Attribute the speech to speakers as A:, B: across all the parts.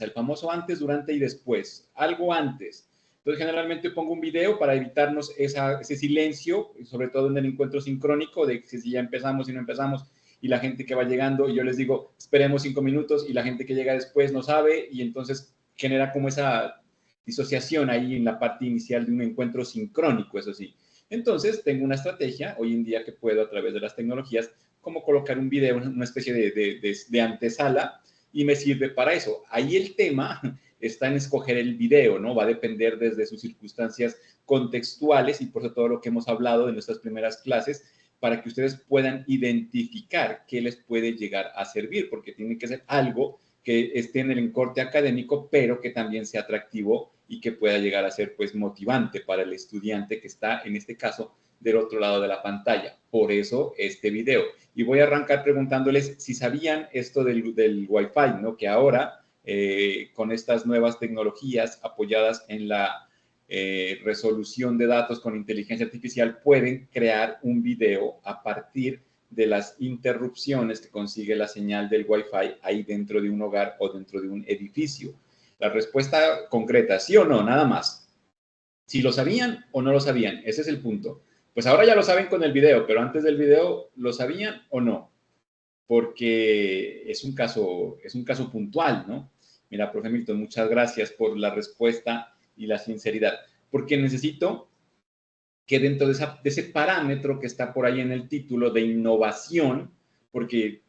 A: el famoso antes, durante y después, algo antes. Entonces, generalmente pongo un video para evitarnos ese silencio, sobre todo en el encuentro sincrónico, de que si ya empezamos y no empezamos, y la gente que va llegando, y yo les digo, esperemos 5 minutos, y la gente que llega después no sabe, y entonces genera como esa disociación ahí en la parte inicial de un encuentro sincrónico, eso sí. Entonces, tengo una estrategia hoy en día que puedo, a través de las tecnologías, como colocar un video, una especie de antesala, y me sirve para eso. Ahí el tema está en escoger el video, ¿no? Va a depender desde sus circunstancias contextuales y por eso todo lo que hemos hablado en nuestras primeras clases, para que ustedes puedan identificar qué les puede llegar a servir, porque tiene que ser algo que esté en el encorte académico, pero que también sea atractivo y que pueda llegar a ser, pues, motivante para el estudiante que está, en este caso, del otro lado de la pantalla. Por eso este video. Y voy a arrancar preguntándoles si sabían esto del Wi-Fi, ¿no? Que ahora, con estas nuevas tecnologías apoyadas en la resolución de datos con inteligencia artificial, pueden crear un video a partir de las interrupciones que consigue la señal del Wi-Fi ahí dentro de un hogar o dentro de un edificio. La respuesta concreta, sí o no, nada más. Si lo sabían o no lo sabían, ese es el punto. Pues ahora ya lo saben con el video, pero antes del video, ¿lo sabían o no? Porque es un caso puntual, ¿no? Mira, profe Milton, muchas gracias por la respuesta y la sinceridad, porque necesito que dentro de ese parámetro que está por ahí en el título de innovación, porque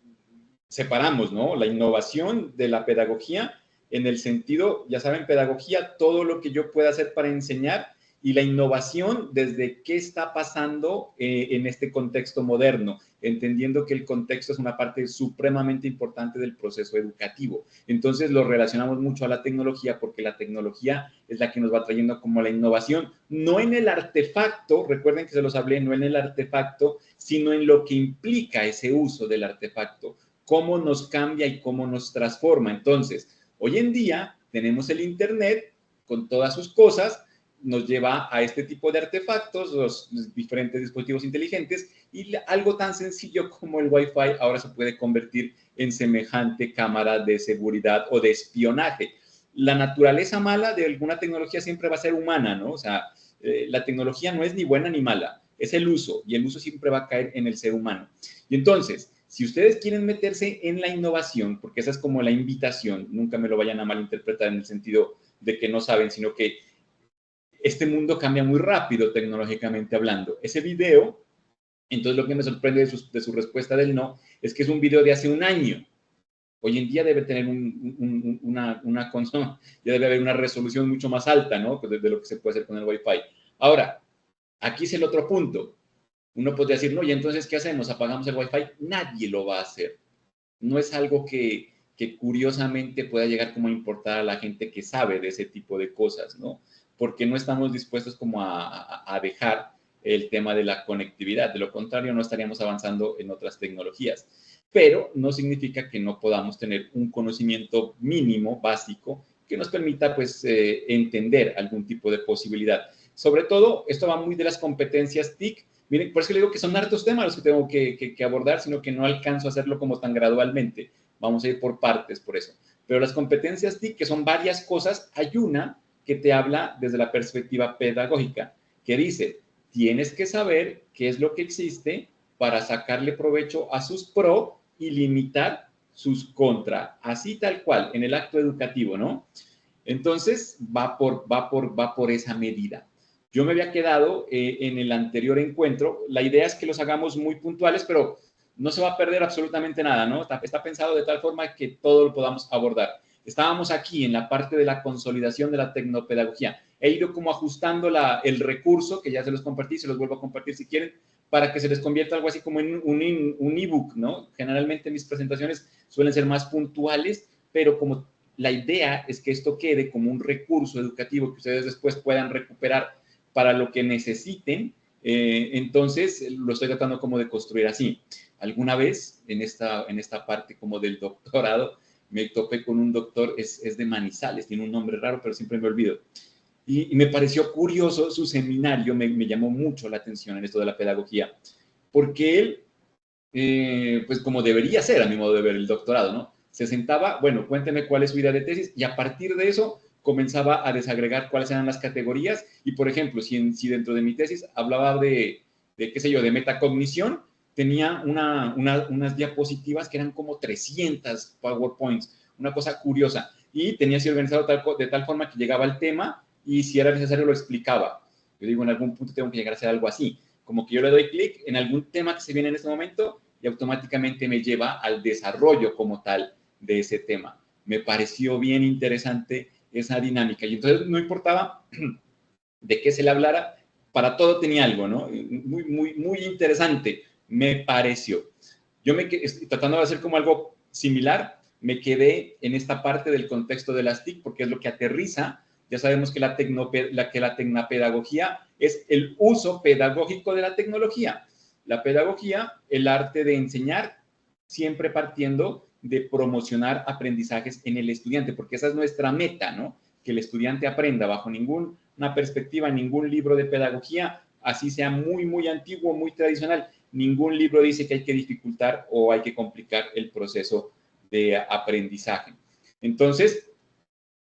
A: separamos, ¿no? La innovación de la pedagogía en el sentido, ya saben, pedagogía, todo lo que yo pueda hacer para enseñar, y la innovación desde qué está pasando en este contexto moderno, entendiendo que el contexto es una parte supremamente importante del proceso educativo. Entonces lo relacionamos mucho a la tecnología, porque la tecnología es la que nos va trayendo como la innovación, no en el artefacto, recuerden que se los hablé, no en el artefacto, sino en lo que implica ese uso del artefacto, cómo nos cambia y cómo nos transforma. Entonces, hoy en día tenemos el Internet con todas sus cosas, nos lleva a este tipo de artefactos, los diferentes dispositivos inteligentes, y algo tan sencillo como el Wi-Fi ahora se puede convertir en semejante cámara de seguridad o de espionaje. La naturaleza mala de alguna tecnología siempre va a ser humana, ¿no? O sea, la tecnología no es ni buena ni mala, es el uso, y el uso siempre va a caer en el ser humano. Y entonces, si ustedes quieren meterse en la innovación, porque esa es como la invitación, nunca me lo vayan a malinterpretar en el sentido de que no saben, sino que este mundo cambia muy rápido tecnológicamente hablando. Ese video, entonces lo que me sorprende de su respuesta del no, es que es un video de hace un año. Hoy en día debe tener una consola, ya debe haber una resolución mucho más alta, ¿no? Pues de lo que se puede hacer con el Wi-Fi. Ahora, aquí es el otro punto. Uno podría decir, no, y entonces, ¿qué hacemos? ¿Apagamos el Wi-Fi? Nadie lo va a hacer. No es algo que curiosamente pueda llegar como a importar a la gente que sabe de ese tipo de cosas, ¿no? Porque no estamos dispuestos como a dejar el tema de la conectividad. De lo contrario, no estaríamos avanzando en otras tecnologías. Pero no significa que no podamos tener un conocimiento mínimo, básico, que nos permita, pues, entender algún tipo de posibilidad. Sobre todo, esto va muy de las competencias TIC. Miren, por eso le digo que son hartos temas los que tengo que abordar, sino que no alcanzo a hacerlo como tan gradualmente. Vamos a ir por partes, por eso. Pero las competencias TIC, que son varias cosas, hay una que te habla desde la perspectiva pedagógica, que dice, tienes que saber qué es lo que existe para sacarle provecho a sus pro y limitar sus contra. Así tal cual, en el acto educativo, ¿no? Entonces, va por esa medida. Yo me había quedado en el anterior encuentro. La idea es que los hagamos muy puntuales, pero no se va a perder absolutamente nada, ¿no? Está pensado de tal forma que todo lo podamos abordar. Estábamos aquí en la parte de la consolidación de la tecnopedagogía. He ido como ajustando el recurso, que ya se los compartí, se los vuelvo a compartir si quieren, para que se les convierta algo así como en un ebook, ¿no? Generalmente mis presentaciones suelen ser más puntuales, pero como la idea es que esto quede como un recurso educativo que ustedes después puedan recuperar para lo que necesiten, entonces lo estoy tratando como de construir así. Alguna vez en esta parte como del doctorado me topé con un doctor, es de Manizales, tiene un nombre raro, pero siempre me olvido. Y me pareció curioso su seminario, me llamó mucho la atención en esto de la pedagogía, porque él, pues como debería ser a mi modo de ver el doctorado, ¿no? Se sentaba, bueno, cuénteme cuál es su idea de tesis, y a partir de eso comenzaba a desagregar cuáles eran las categorías, y por ejemplo, si dentro de mi tesis hablaba qué sé yo, de metacognición, tenía unas diapositivas que eran como 300 PowerPoints, una cosa curiosa, y tenía así organizado de tal forma que llegaba el tema y si era necesario lo explicaba. Yo digo, en algún punto tengo que llegar a hacer algo así, como que yo le doy clic en algún tema que se viene en este momento y automáticamente me lleva al desarrollo como tal de ese tema. Me pareció bien interesante esa dinámica y entonces no importaba de qué se le hablara, para todo tenía algo, ¿no? Muy interesante, me pareció. Yo tratando de hacer como algo similar, me quedé en esta parte del contexto de las TIC, porque es lo que aterriza. Ya sabemos que la tecnopedagogía es el uso pedagógico de la tecnología. La pedagogía, el arte de enseñar, siempre partiendo de promocionar aprendizajes en el estudiante, porque esa es nuestra meta, ¿no? Que el estudiante aprenda bajo ninguna perspectiva, ningún libro de pedagogía, así sea muy antiguo, muy tradicional. Ningún libro dice que hay que dificultar o hay que complicar el proceso de aprendizaje. Entonces,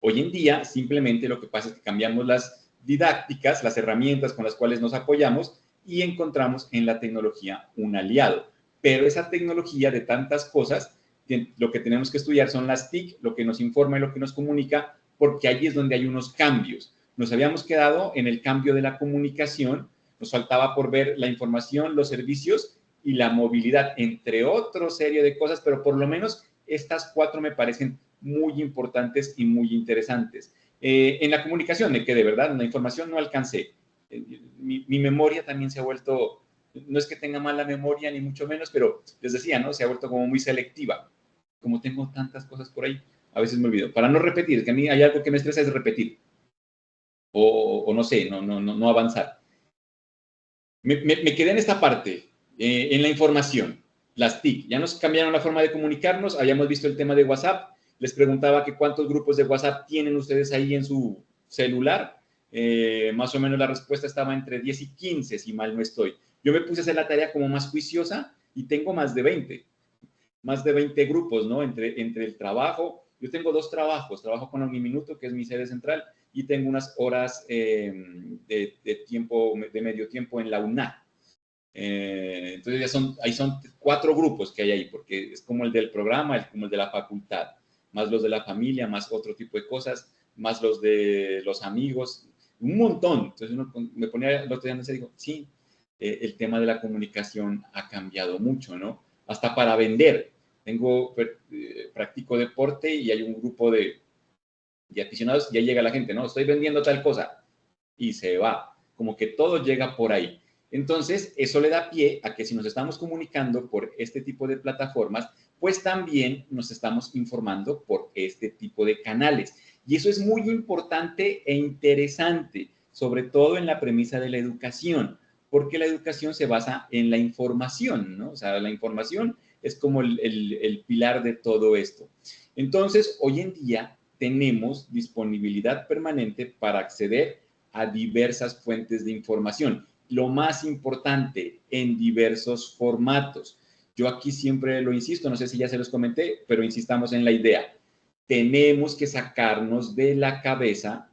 A: hoy en día, simplemente lo que pasa es que cambiamos las didácticas, las herramientas con las cuales nos apoyamos y encontramos en la tecnología un aliado. Pero esa tecnología de tantas cosas, lo que tenemos que estudiar son las TIC, lo que nos informa y lo que nos comunica, porque allí es donde hay unos cambios. Nos habíamos quedado en el cambio de la comunicación, nos faltaba por ver la información, los servicios y la movilidad, entre otra serie de cosas, pero por lo menos estas 4 me parecen muy importantes y muy interesantes. En la comunicación me quedé, ¿verdad? En la información no alcancé. Mi memoria también se ha vuelto, no es que tenga mala memoria ni mucho menos, pero les decía, ¿no? Se ha vuelto como muy selectiva. Como tengo tantas cosas por ahí, a veces me olvido. Para no repetir, que a mí hay algo que me estresa es repetir. O no sé, no avanzar. Me quedé en esta parte, en la información, las TIC. Ya nos cambiaron la forma de comunicarnos, habíamos visto el tema de WhatsApp, les preguntaba que cuántos grupos de WhatsApp tienen ustedes ahí en su celular. Más o menos la respuesta estaba entre 10 y 15, si mal no estoy. Yo me puse a hacer la tarea como más juiciosa y tengo más de 20 grupos, ¿no? Entre el trabajo, yo tengo 2 trabajos, trabajo con Uniminuto, que es mi sede central, y tengo unas horas de tiempo, de medio tiempo en la UNA. Entonces ahí son 4 grupos que hay ahí, porque es como el del programa, como el de la facultad, más los de la familia, más otro tipo de cosas, más los de los amigos, un montón. Entonces uno me ponía el otro día y digo, sí, el tema de la comunicación ha cambiado mucho, ¿no? Hasta para vender. Practico deporte y hay un grupo de aficionados y ahí llega la gente, ¿no? Estoy vendiendo tal cosa y se va. Como que todo llega por ahí. Entonces, eso le da pie a que si nos estamos comunicando por este tipo de plataformas, pues también nos estamos informando por este tipo de canales. Y eso es muy importante e interesante, sobre todo en la premisa de la educación, porque la educación se basa en la información, ¿no? O sea, la información es como el pilar de todo esto. Entonces, hoy en día tenemos disponibilidad permanente para acceder a diversas fuentes de información. Lo más importante, en diversos formatos. Yo aquí siempre lo insisto, no sé si ya se los comenté, pero insistamos en la idea. Tenemos que sacarnos de la cabeza,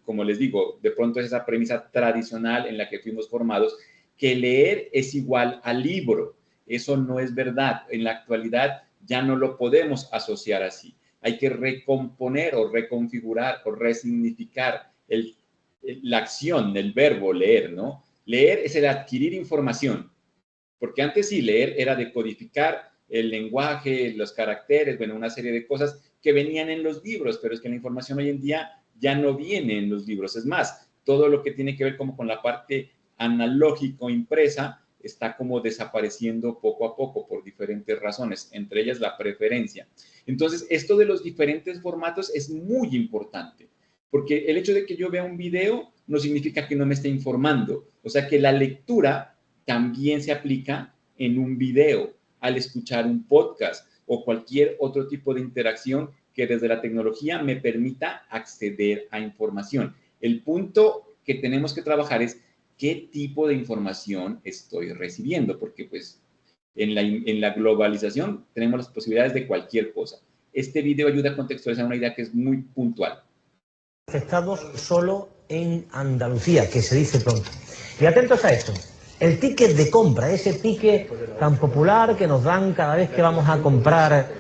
A: como les digo, de pronto es esa premisa tradicional en la que fuimos formados, que leer es igual al libro. Eso no es verdad. En la actualidad ya no lo podemos asociar así. Hay que recomponer o reconfigurar o resignificar la acción del verbo leer, ¿no? Leer es el adquirir información, porque antes sí, leer era decodificar el lenguaje, los caracteres, bueno, una serie de cosas que venían en los libros, pero es que la información hoy en día ya no viene en los libros. Es más, todo lo que tiene que ver como con la parte analógico impresa está como desapareciendo poco a poco por diferentes razones, entre ellas la preferencia. Entonces, esto de los diferentes formatos es muy importante, porque el hecho de que yo vea un video no significa que no me esté informando. O sea que la lectura también se aplica en un video, al escuchar un podcast o cualquier otro tipo de interacción que desde la tecnología me permita acceder a información. El punto que tenemos que trabajar es qué tipo de información estoy recibiendo, porque pues en la globalización tenemos las posibilidades de cualquier cosa. este video ayuda a contextualizar una idea que es muy puntual.
B: Afectados solo en Andalucía, que se dice pronto. Y atentos a esto, el ticket de compra, ese ticket tan popular que nos dan cada vez que vamos a comprar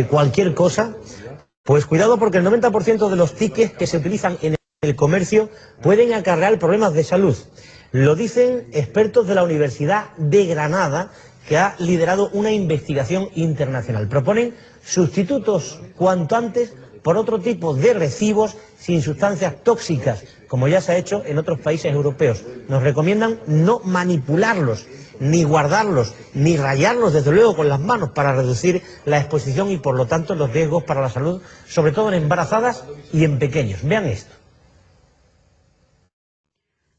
B: cualquier cosa, pues cuidado porque el 90% de los tickets que se utilizan en el comercio pueden acarrear problemas de salud. Lo dicen expertos de la Universidad de Granada, que ha liderado una investigación internacional. Proponen sustitutos cuanto antes por otro tipo de recibos sin sustancias tóxicas, como ya se ha hecho en otros países europeos. Nos recomiendan no manipularlos, ni guardarlos, ni rayarlos, desde luego, con las manos para reducir la exposición y, por lo tanto, los riesgos para la salud, sobre todo en embarazadas y en pequeños. Vean esto.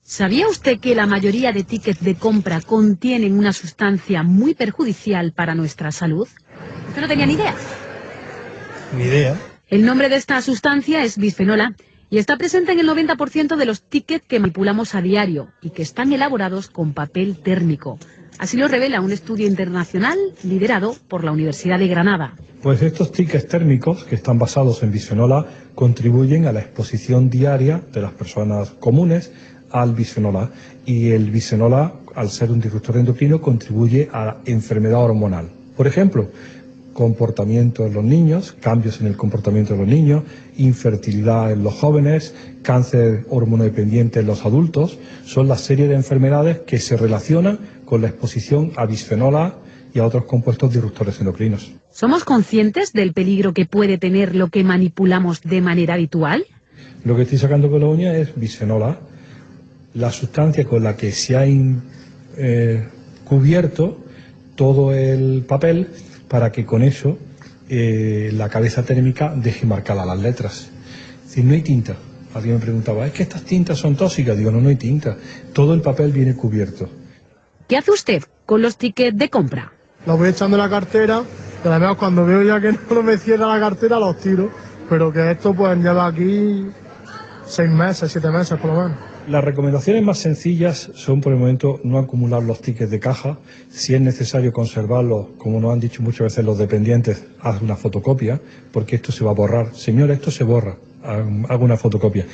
C: ¿Sabía usted que la mayoría de tickets de compra contienen una sustancia muy perjudicial para nuestra salud? ¿Usted no tenía ni idea?
D: Ni idea.
C: El nombre de esta sustancia es bisfenol A y está presente en el 90% de los tickets que manipulamos a diario y que están elaborados con papel térmico. Así lo revela un estudio internacional liderado por la Universidad de Granada.
D: Pues estos tickets térmicos, que están basados en bisfenol A, contribuyen a la exposición diaria de las personas comunes al bisfenol A. Y el bisfenol A, al ser un disruptor endocrino, contribuye a la enfermedad hormonal. Por ejemplo, comportamiento en los niños, cambios en el comportamiento de los niños, infertilidad en los jóvenes, cáncer hormonodependiente en los adultos, son la serie de enfermedades que se relacionan con la exposición a bisfenol A y a otros compuestos disruptores endocrinos.
C: ¿Somos conscientes del peligro que puede tener lo que manipulamos de manera habitual?
D: Lo que estoy sacando con la uña es bisfenol A, la sustancia con la que se ha cubierto todo el papel para que con eso la cabeza térmica deje marcadas las letras. Es decir, no hay tinta. Alguien me preguntaba, ¿es que estas tintas son tóxicas? Digo, no, no hay tinta. Todo el papel viene cubierto.
C: ¿Qué hace usted con los tickets de compra?
E: Los voy echando en la cartera, y además cuando veo ya que no me cierra la cartera los tiro, pero que esto pues lleva aquí 6 meses, 7 meses por lo menos.
D: Las recomendaciones más sencillas son por el momento no acumular los tickets de caja. Si es necesario conservarlos, como nos han dicho muchas veces los dependientes, haz una fotocopia, porque esto se va a borrar. Señor, esto se borra, haga una fotocopia.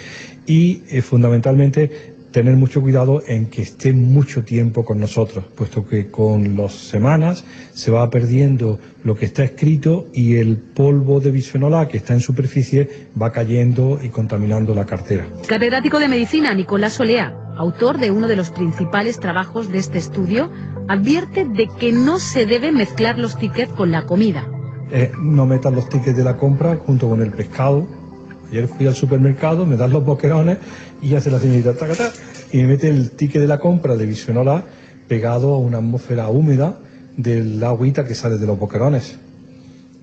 D: Y fundamentalmente tener mucho cuidado en que esté mucho tiempo con nosotros, puesto que con las semanas se va perdiendo lo que está escrito y el polvo de bisfenol A que está en superficie va cayendo y contaminando la cartera.
C: Catedrático de Medicina Nicolás Olea, autor de uno de los principales trabajos de este estudio, advierte de que no se deben mezclar los tickets con la comida.
D: No metas los tickets de la compra junto con el pescado. Ayer fui al supermercado, me dan los boquerones y hace la señorita tacatá y me mete el ticket de la compra de bisfenol A pegado a una atmósfera húmeda del agüita que sale de los boquerones.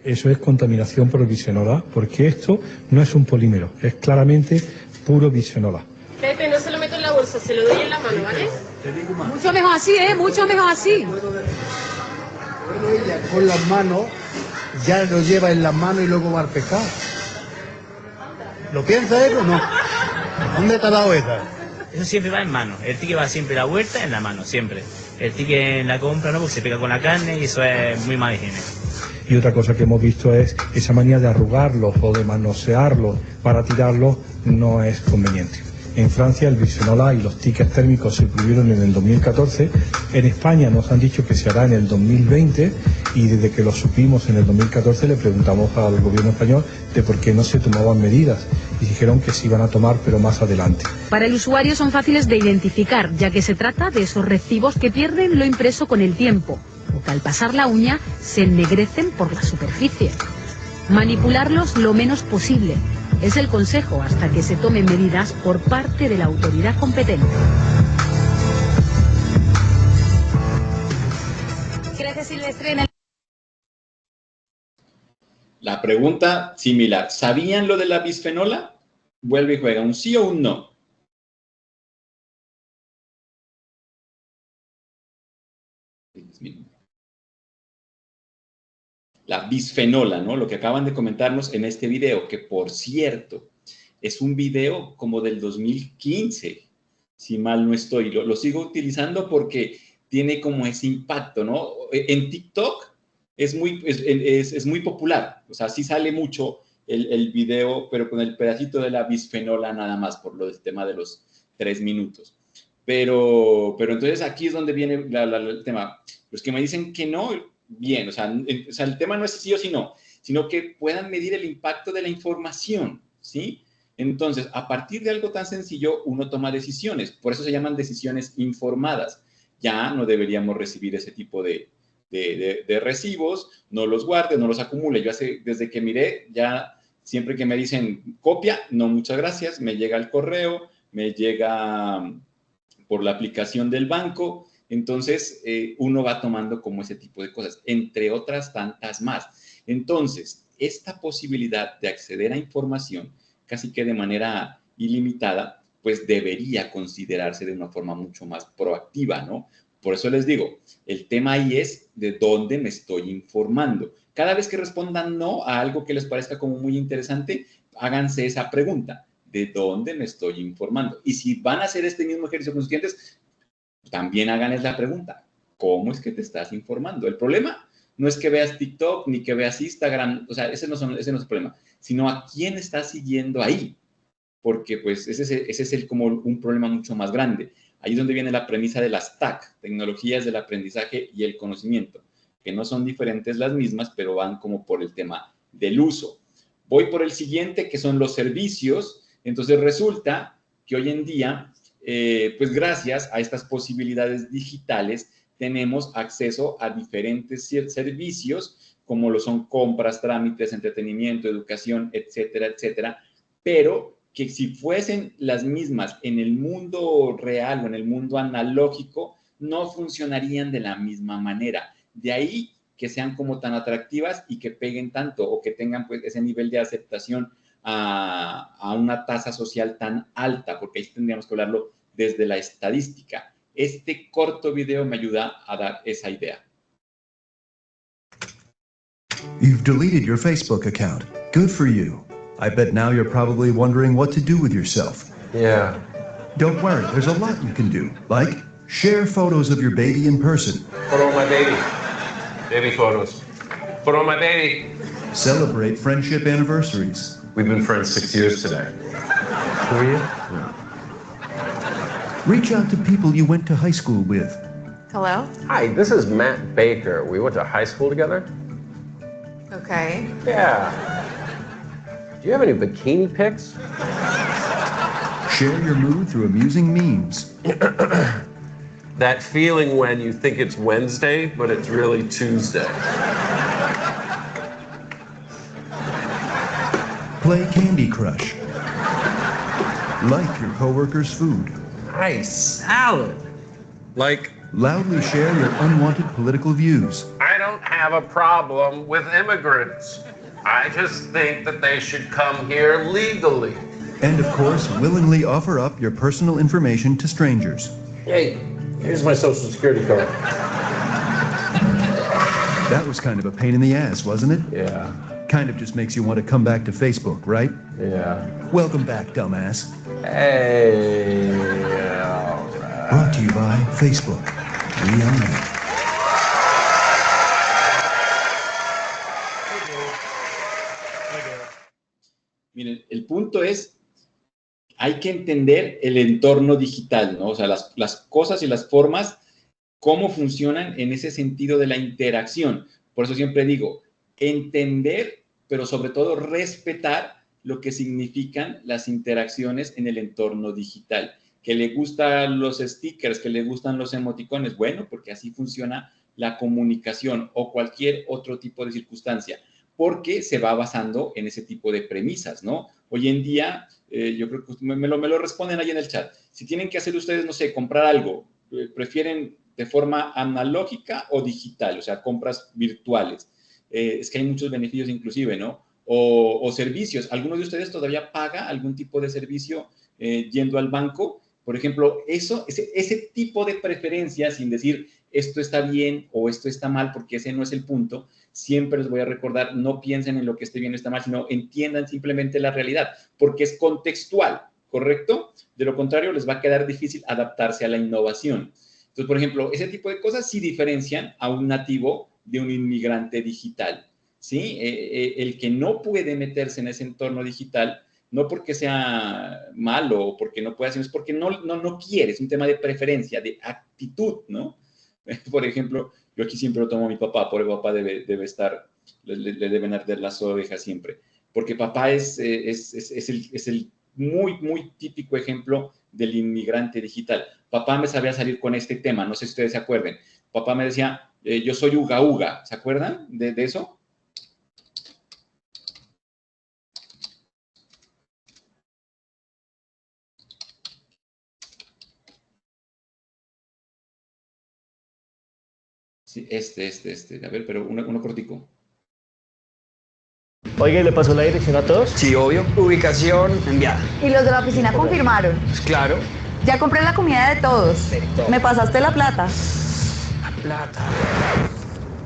D: Eso es contaminación por el bisfenol A, porque esto no es un polímero, es claramente puro bisfenol A.
F: Pepe, no se lo meto en la bolsa, se lo doy en la mano, ¿vale?
C: Mucho mejor así, mucho mejor así.
G: Bueno, ella con las manos ya lo lleva en las manos y luego va al pescado. ¿Lo piensa él o no? ¿Dónde te ha dado esa?
H: Eso siempre va en mano. El ticket va siempre a la vuelta en la mano, siempre. El ticket en la compra no, porque se pega con la carne y eso es muy mala higiene.
D: Y otra cosa que hemos visto es esa manía de arrugarlos o de manosearlos para tirarlos no es conveniente. En Francia el bisfenol A y los tickets térmicos se prohibieron en el 2014. En España nos han dicho que se hará en el 2020 y desde que lo supimos en el 2014 le preguntamos al gobierno español de por qué no se tomaban medidas y dijeron que se iban a tomar pero más adelante.
C: Para el usuario son fáciles de identificar, ya que se trata de esos recibos que pierden lo impreso con el tiempo o que al pasar la uña se ennegrecen por la superficie. Manipularlos lo menos posible es el consejo hasta que se tomen medidas por parte de la autoridad competente.
F: Gracias, Silvestre.
A: La pregunta similar. ¿Sabían lo de la bisfenola? Vuelve y juega, ¿un sí o un no? La bisfenola, ¿no? Lo que acaban de comentarnos en este video, que por cierto, es un video como del 2015, si mal no estoy. Lo sigo utilizando porque tiene como ese impacto, ¿no? En TikTok es muy popular. O sea, sí sale mucho el video, pero con el pedacito de la bisfenola nada más, por lo del tema de los 3 minutos. Pero entonces aquí es donde viene el tema. Los que me dicen que no, bien, o sea, el tema no es sí o sí no, sino que puedan medir el impacto de la información, ¿sí? Entonces, a partir de algo tan sencillo, uno toma decisiones. Por eso se llaman decisiones informadas. Ya no deberíamos recibir ese tipo de recibos, no los guarde, no los acumule. Yo desde que miré, ya siempre que me dicen copia, no, muchas gracias, me llega el correo, me llega por la aplicación del banco. Entonces, uno va tomando como ese tipo de cosas, entre otras tantas más. Entonces, esta posibilidad de acceder a información casi que de manera ilimitada, pues debería considerarse de una forma mucho más proactiva, ¿no? Por eso les digo, el tema ahí es de dónde me estoy informando. Cada vez que respondan no a algo que les parezca como muy interesante, háganse esa pregunta, ¿de dónde me estoy informando? Y si van a hacer este mismo ejercicio con sus clientes, también háganles la pregunta, ¿cómo es que te estás informando? El problema no es que veas TikTok ni que veas Instagram, o sea, ese no es el problema, sino a quién estás siguiendo ahí, porque pues ese es como un problema mucho más grande. Ahí es donde viene la premisa de las TAC, tecnologías del aprendizaje y el conocimiento, que no son diferentes las mismas, pero van como por el tema del uso. Voy por el siguiente, que son los servicios. Entonces resulta que hoy en día, pues gracias a estas posibilidades digitales, tenemos acceso a diferentes servicios, como lo son compras, trámites, entretenimiento, educación, etcétera, etcétera, pero que si fuesen las mismas en el mundo real o en el mundo analógico, no funcionarían de la misma manera. De ahí que sean como tan atractivas y que peguen tanto o que tengan pues ese nivel de aceptación a una tasa social tan alta, porque ahí tendríamos que hablarlo desde la estadística. Este corto video me ayuda a dar esa idea.
I: You've deleted your Facebook account. Good for you. I bet now you're probably wondering what to do with yourself.
J: Yeah.
I: Don't worry, there's a lot you can do, like share photos of your baby in person.
J: Photo of my baby. Baby photos. Photo of my baby.
I: Celebrate friendship anniversaries.
J: We've been friends 6 years today. Who are you? Yeah.
I: Reach out to people you went to high school with.
F: Hello?
J: Hi, this is Matt Baker. We went to high school together.
F: Okay.
J: Yeah. Do you have any bikini pics?
I: Share your mood through amusing memes.
J: That feeling when you think it's Wednesday, but it's really Tuesday.
I: Play Candy Crush. Like your coworkers' food.
J: Nice salad. Like,
I: loudly share your unwanted political views.
J: I don't have a problem with immigrants. I just think that they should come here legally.
I: And of course, willingly offer up your personal information to strangers.
J: Hey, here's my social security card.
I: That was kind of a pain in the ass, wasn't it?
J: Yeah.
I: Kind of just makes you want to come back to Facebook, right?
J: Yeah.
I: Welcome back, dumbass.
J: Hey. All right.
I: Brought to you by Facebook. We own it.
A: Miren, el punto es, hay que entender el entorno digital, ¿no? O sea, las cosas y las formas, cómo funcionan en ese sentido de la interacción. Por eso siempre digo, entender, pero sobre todo respetar lo que significan las interacciones en el entorno digital. Que le gustan los stickers, que le gustan los emoticones, bueno, porque así funciona la comunicación o cualquier otro tipo de circunstancia, porque se va basando en ese tipo de premisas, ¿no? Hoy en día, yo creo que me lo responden ahí en el chat. Si tienen que hacer ustedes, no sé, comprar algo, ¿prefieren de forma analógica o digital? O sea, compras virtuales. Es que hay muchos beneficios inclusive, ¿no? O servicios. ¿Alguno de ustedes todavía paga algún tipo de servicio yendo al banco? Por ejemplo, ese tipo de preferencia, sin decir esto está bien o esto está mal, porque ese no es el punto, siempre les voy a recordar, no piensen en lo que esté bien o está mal, sino entiendan simplemente la realidad, porque es contextual, ¿correcto? De lo contrario, les va a quedar difícil adaptarse a la innovación. Entonces, por ejemplo, ese tipo de cosas sí diferencian a un nativo de un inmigrante digital, ¿sí? El que no puede meterse en ese entorno digital, no porque sea malo o porque no pueda, sino es porque no quiere, es un tema de preferencia, de actitud, ¿no? Por ejemplo, yo aquí siempre lo tomo a mi papá, por el papá debe estar, le deben arder las orejas siempre, porque papá es el muy típico ejemplo del inmigrante digital. Papá me sabía salir con este tema, no sé si ustedes se acuerden. Papá me decía, yo soy uga uga, ¿se acuerdan de eso? Sí, a ver, pero uno cortico.
K: Oiga, ¿y le pasó la dirección a todos? Sí, obvio. Ubicación enviada.
F: ¿Y los de la oficina confirmaron?
K: Pues claro.
F: Ya compré la comida de todos. ¿Me pasaste la plata?
K: La plata.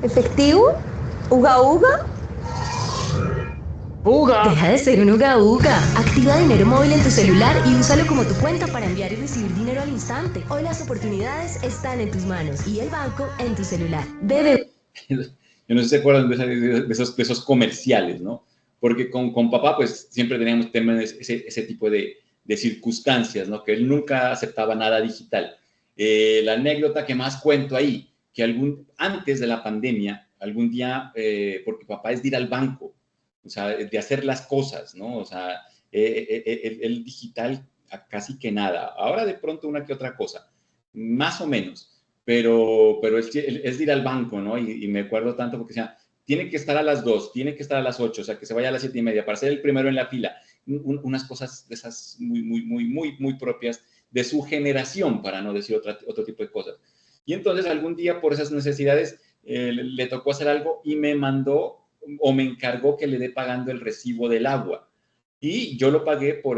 F: ¿Efectivo? ¿Uga uga?
K: ¡Uga!
L: Deja de ser un uga uga. Activa Dinero Móvil en tu celular y úsalo como tu cuenta para enviar y recibir dinero al instante. Hoy las oportunidades están en tus manos y el banco en tu celular.
A: Yo no sé si se acuerdan de esos comerciales, ¿no? Porque con papá, pues, siempre teníamos temas, ese tipo de circunstancias, ¿no? Que él nunca aceptaba nada digital. La anécdota que más cuento ahí, que antes de la pandemia, algún día, porque papá es de ir al banco, o sea, de hacer las cosas, ¿no? O sea, el digital casi que nada. Ahora de pronto una que otra cosa, más o menos. Pero es de ir al banco, ¿no? Y me acuerdo tanto porque decía, tiene que estar a las 2, tiene que estar a las 8, o sea, que se vaya a las 7:30 para ser el primero en la fila. Unas cosas de esas muy propias de su generación, para no decir otro tipo de cosas. Y entonces algún día por esas necesidades le tocó hacer algo y me mandó o me encargó que le dé pagando el recibo del agua. Y yo lo pagué por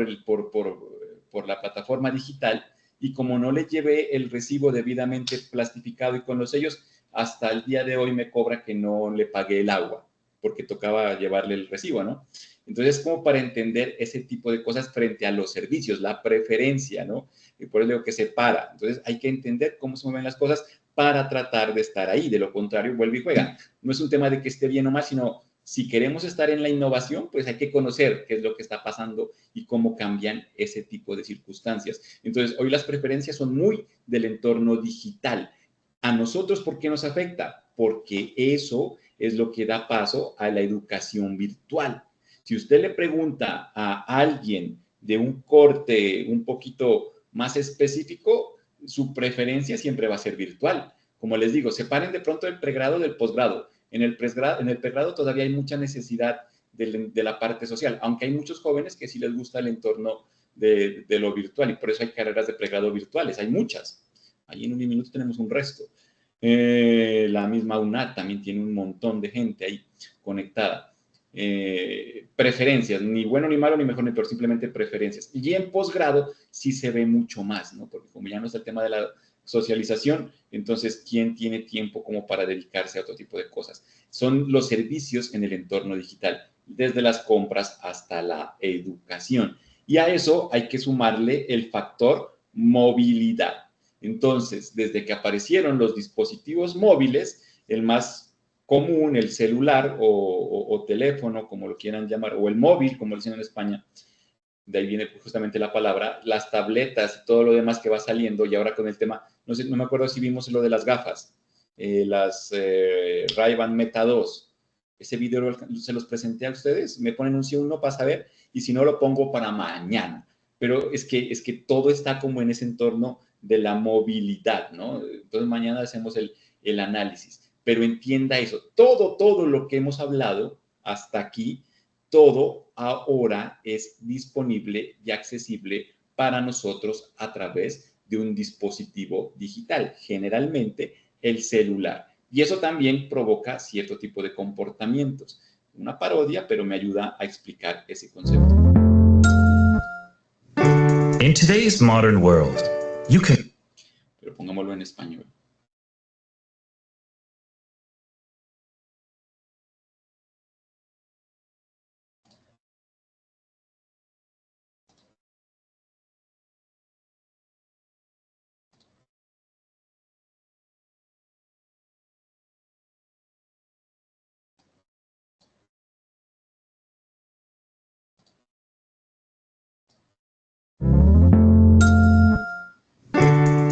A: la plataforma digital y como no le llevé el recibo debidamente plastificado y con los sellos, hasta el día de hoy me cobra que no le pagué el agua, porque tocaba llevarle el recibo, ¿no? Entonces, como para entender ese tipo de cosas frente a los servicios, la preferencia, ¿no? Y por eso digo que se para. Entonces, hay que entender cómo se mueven las cosas para tratar de estar ahí. De lo contrario, vuelve y juega. No es un tema de que esté bien o mal, sino si queremos estar en la innovación, pues hay que conocer qué es lo que está pasando y cómo cambian ese tipo de circunstancias. Entonces, hoy las preferencias son muy del entorno digital. ¿A nosotros por qué nos afecta? Porque eso es lo que da paso a la educación virtual. Si usted le pregunta a alguien de un corte un poquito más específico, su preferencia siempre va a ser virtual. Como les digo, separen de pronto el pregrado del posgrado. En el pregrado todavía hay mucha necesidad de la parte social, aunque hay muchos jóvenes que sí les gusta el entorno de lo virtual y por eso hay carreras de pregrado virtuales, hay muchas. Ahí en un minuto tenemos un resto. La misma UNAD también tiene un montón de gente ahí conectada. Preferencias, ni bueno ni malo, ni mejor ni peor, simplemente preferencias. Y en posgrado sí se ve mucho más, ¿no? Porque como ya no es el tema de la socialización, entonces, ¿quién tiene tiempo como para dedicarse a otro tipo de cosas? Son los servicios en el entorno digital, desde las compras hasta la educación. Y a eso hay que sumarle el factor movilidad. Entonces, desde que aparecieron los dispositivos móviles, el más común, el celular o teléfono, como lo quieran llamar, o el móvil, como dicen en España, de ahí viene justamente la palabra, las tabletas y todo lo demás que va saliendo, y ahora con el tema, no sé, no me acuerdo si vimos lo de las gafas, las Ray-Ban Meta 2, ese video se los presenté a ustedes, me ponen un sí o un no para saber, y si no lo pongo para mañana, pero es que todo está como en ese entorno de la movilidad, ¿no? Entonces mañana hacemos el análisis, pero entienda eso, todo lo que hemos hablado hasta aquí, todo ahora es disponible y accesible para nosotros a través de un dispositivo digital, generalmente el celular. Y eso también provoca cierto tipo de comportamientos. Una parodia, pero me ayuda a explicar ese concepto.
M: In today's modern world, you can...
A: Pero pongámoslo en español.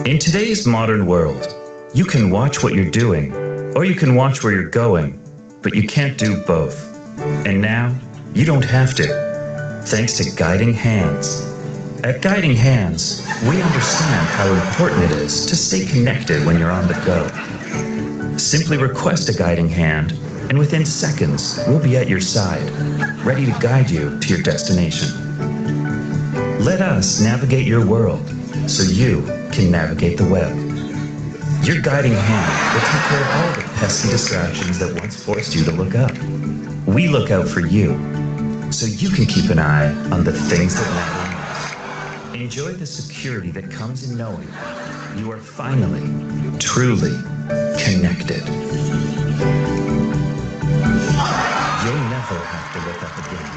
M: In today's modern world, you can watch what you're doing, or you can watch where you're going, but you can't do both. And now, you don't have to, thanks to Guiding Hands. At Guiding Hands, we understand how important it is to stay connected when you're on the go. Simply request a guiding hand, and within seconds, we'll be at your side, ready to guide you to your destination. Let us navigate your world, so you can navigate the web. Your guiding hand will take care of all the pesky distractions that once forced you to look up. We look out for you, so you can keep an eye on the things that matter. Enjoy the security that comes in knowing you are finally, truly connected. You'll never have to look up again.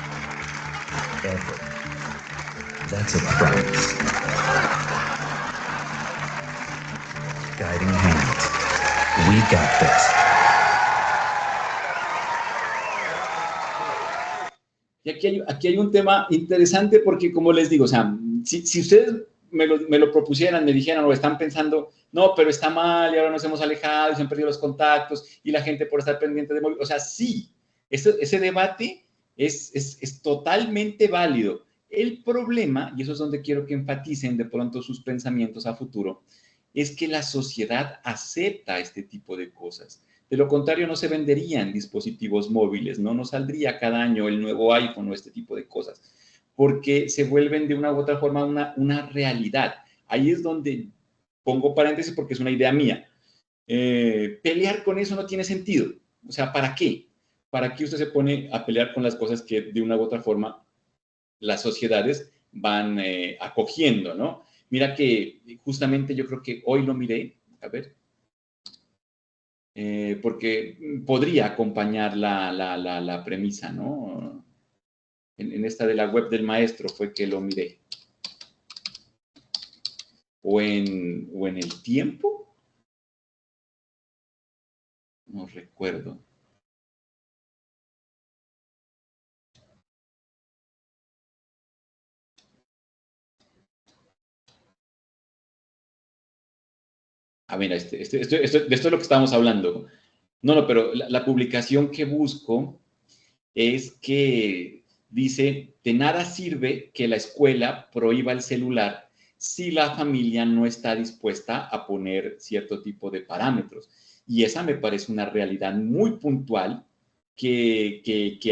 M: Ever. That's a promise. Guiding Hands. We got this.
A: Y aquí hay un tema interesante porque, como les digo, o sea, si ustedes me lo propusieran, me dijeran o están pensando, no, pero está mal y ahora nos hemos alejado y se han perdido los contactos y la gente por estar pendiente de móvil, o sea, sí, ese debate es totalmente válido. El problema, y eso es donde quiero que enfaticen de pronto sus pensamientos a futuro, es que la sociedad acepta este tipo de cosas. De lo contrario, no se venderían dispositivos móviles, no nos saldría cada año el nuevo iPhone o este tipo de cosas, porque se vuelven de una u otra forma una realidad. Ahí es donde pongo paréntesis porque es una idea mía. Pelear con eso no tiene sentido. O sea, ¿para qué? ¿Para qué usted se pone a pelear con las cosas que de una u otra forma las sociedades van acogiendo, ¿no? Mira que justamente yo creo que hoy lo miré, a ver, porque podría acompañar la premisa, ¿no? En esta de la web del maestro fue que lo miré. O en El Tiempo. No recuerdo. Mira, esto es lo que estábamos hablando. No, pero la publicación que busco es que dice, de nada sirve que la escuela prohíba el celular si la familia no está dispuesta a poner cierto tipo de parámetros. Y esa me parece una realidad muy puntual que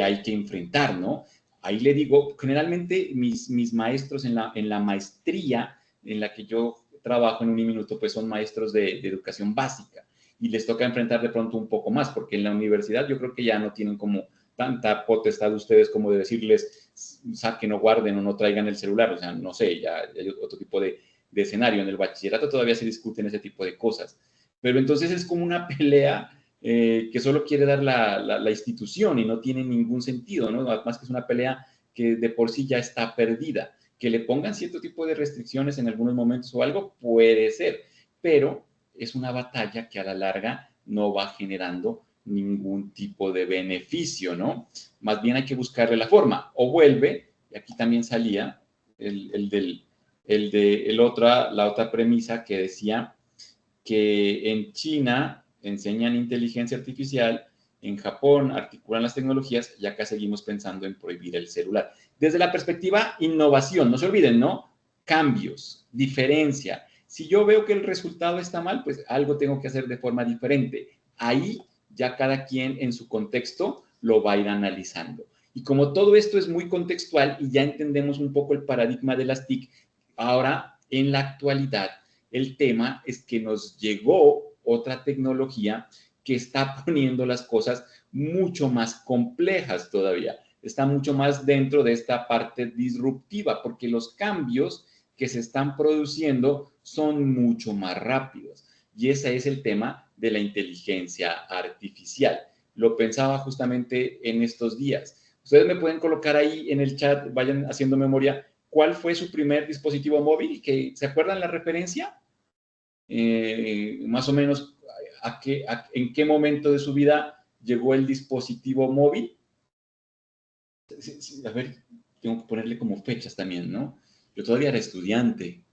A: hay que enfrentar, ¿no? Ahí le digo, generalmente mis maestros en la maestría en la que yo trabajo en Uniminuto, pues son maestros de educación básica y les toca enfrentar de pronto un poco más, porque en la universidad yo creo que ya no tienen como tanta potestad de ustedes como de decirles saquen o guarden o no traigan el celular, o sea, no sé, ya hay otro tipo de escenario. En el bachillerato todavía se discuten ese tipo de cosas, pero entonces es como una pelea que solo quiere dar la institución y no tiene ningún sentido, ¿no? Además que es una pelea que de por sí ya está perdida. Que le pongan cierto tipo de restricciones en algunos momentos o algo, puede ser, pero es una batalla que a la larga no va generando ningún tipo de beneficio, ¿no? Más bien hay que buscarle la forma. O vuelve, y aquí también salía la otra premisa que decía que en China enseñan inteligencia artificial, en Japón articulan las tecnologías y acá seguimos pensando en prohibir el celular. Desde la perspectiva innovación, no se olviden, ¿no? Cambios, diferencia. Si yo veo que el resultado está mal, pues algo tengo que hacer de forma diferente. Ahí ya cada quien en su contexto lo va a ir analizando. Y como todo esto es muy contextual y ya entendemos un poco el paradigma de las TIC, ahora en la actualidad el tema es que nos llegó otra tecnología que está poniendo las cosas mucho más complejas todavía. Está mucho más dentro de esta parte disruptiva, porque los cambios que se están produciendo son mucho más rápidos. Y ese es el tema de la inteligencia artificial. Lo pensaba justamente en estos días. Ustedes me pueden colocar ahí en el chat, vayan haciendo memoria, ¿cuál fue su primer dispositivo móvil? ¿Se acuerdan la referencia? Más o menos, ¿en qué momento de su vida llegó el dispositivo móvil? A ver, tengo que ponerle como fechas también, ¿no? Yo todavía era estudiante.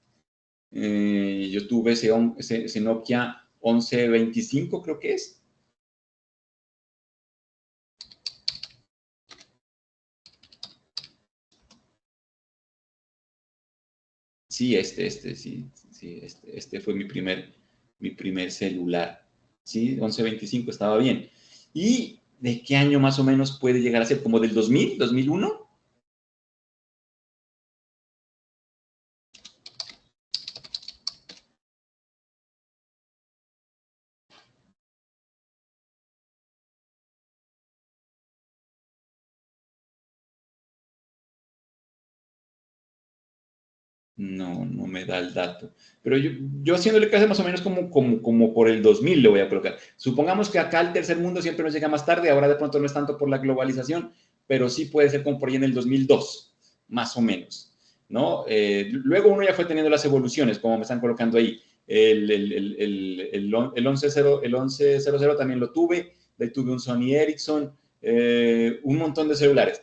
A: Yo tuve ese Nokia 1125, creo que es. Sí, este fue mi primer celular. Sí, 1125 estaba bien. ¿Y de qué año más o menos puede llegar a ser? ¿Como del 2000, 2001? No, no me da el dato. Pero yo haciéndole caso más o menos como por el 2000 le voy a colocar. Supongamos que acá el tercer mundo siempre nos llega más tarde, ahora de pronto no es tanto por la globalización, pero sí puede ser como por ahí en el 2002, más o menos, ¿no? Luego uno ya fue teniendo las evoluciones, como me están colocando ahí. El 1100 también lo tuve, de ahí tuve un Sony Ericsson, un montón de celulares.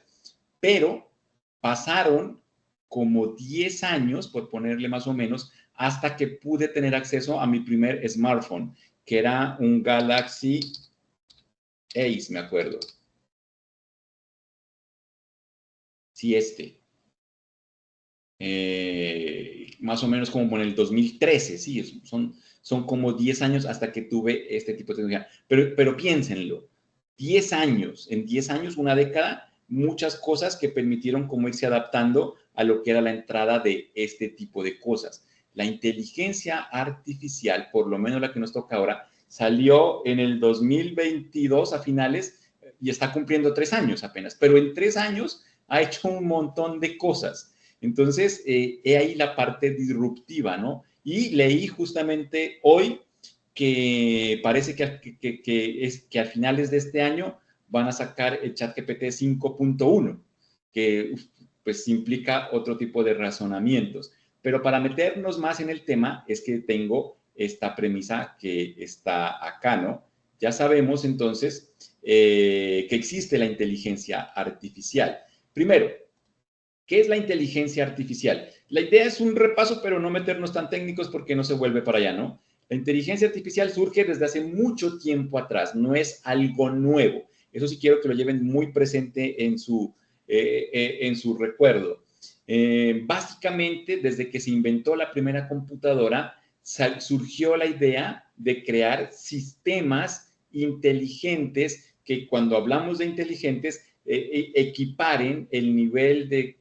A: Pero pasaron como 10 años, por ponerle más o menos, hasta que pude tener acceso a mi primer smartphone, que era un Galaxy Ace, me acuerdo. Sí, más o menos como en el 2013, sí, son como 10 años hasta que tuve este tipo de tecnología. Pero piénsenlo, 10 años, en 10 años, una década, muchas cosas que permitieron como irse adaptando a lo que era la entrada de este tipo de cosas. La inteligencia artificial, por lo menos la que nos toca ahora, salió en el 2022 a finales y está cumpliendo 3 años apenas, pero en 3 años ha hecho un montón de cosas. Entonces, he ahí la parte disruptiva, ¿no? Y leí justamente hoy que parece que a finales de este año van a sacar el ChatGPT 5.1, que pues implica otro tipo de razonamientos. Pero para meternos más en el tema es que tengo esta premisa que está acá, ¿no? Ya sabemos entonces que existe la inteligencia artificial. Primero, ¿qué es la inteligencia artificial? La idea es un repaso, pero no meternos tan técnicos porque no se vuelve para allá, ¿no? La inteligencia artificial surge desde hace mucho tiempo atrás, no es algo nuevo. Eso sí quiero que lo lleven muy presente en su recuerdo. Básicamente, desde que se inventó la primera computadora, surgió la idea de crear sistemas inteligentes que cuando hablamos de inteligentes equiparen el nivel de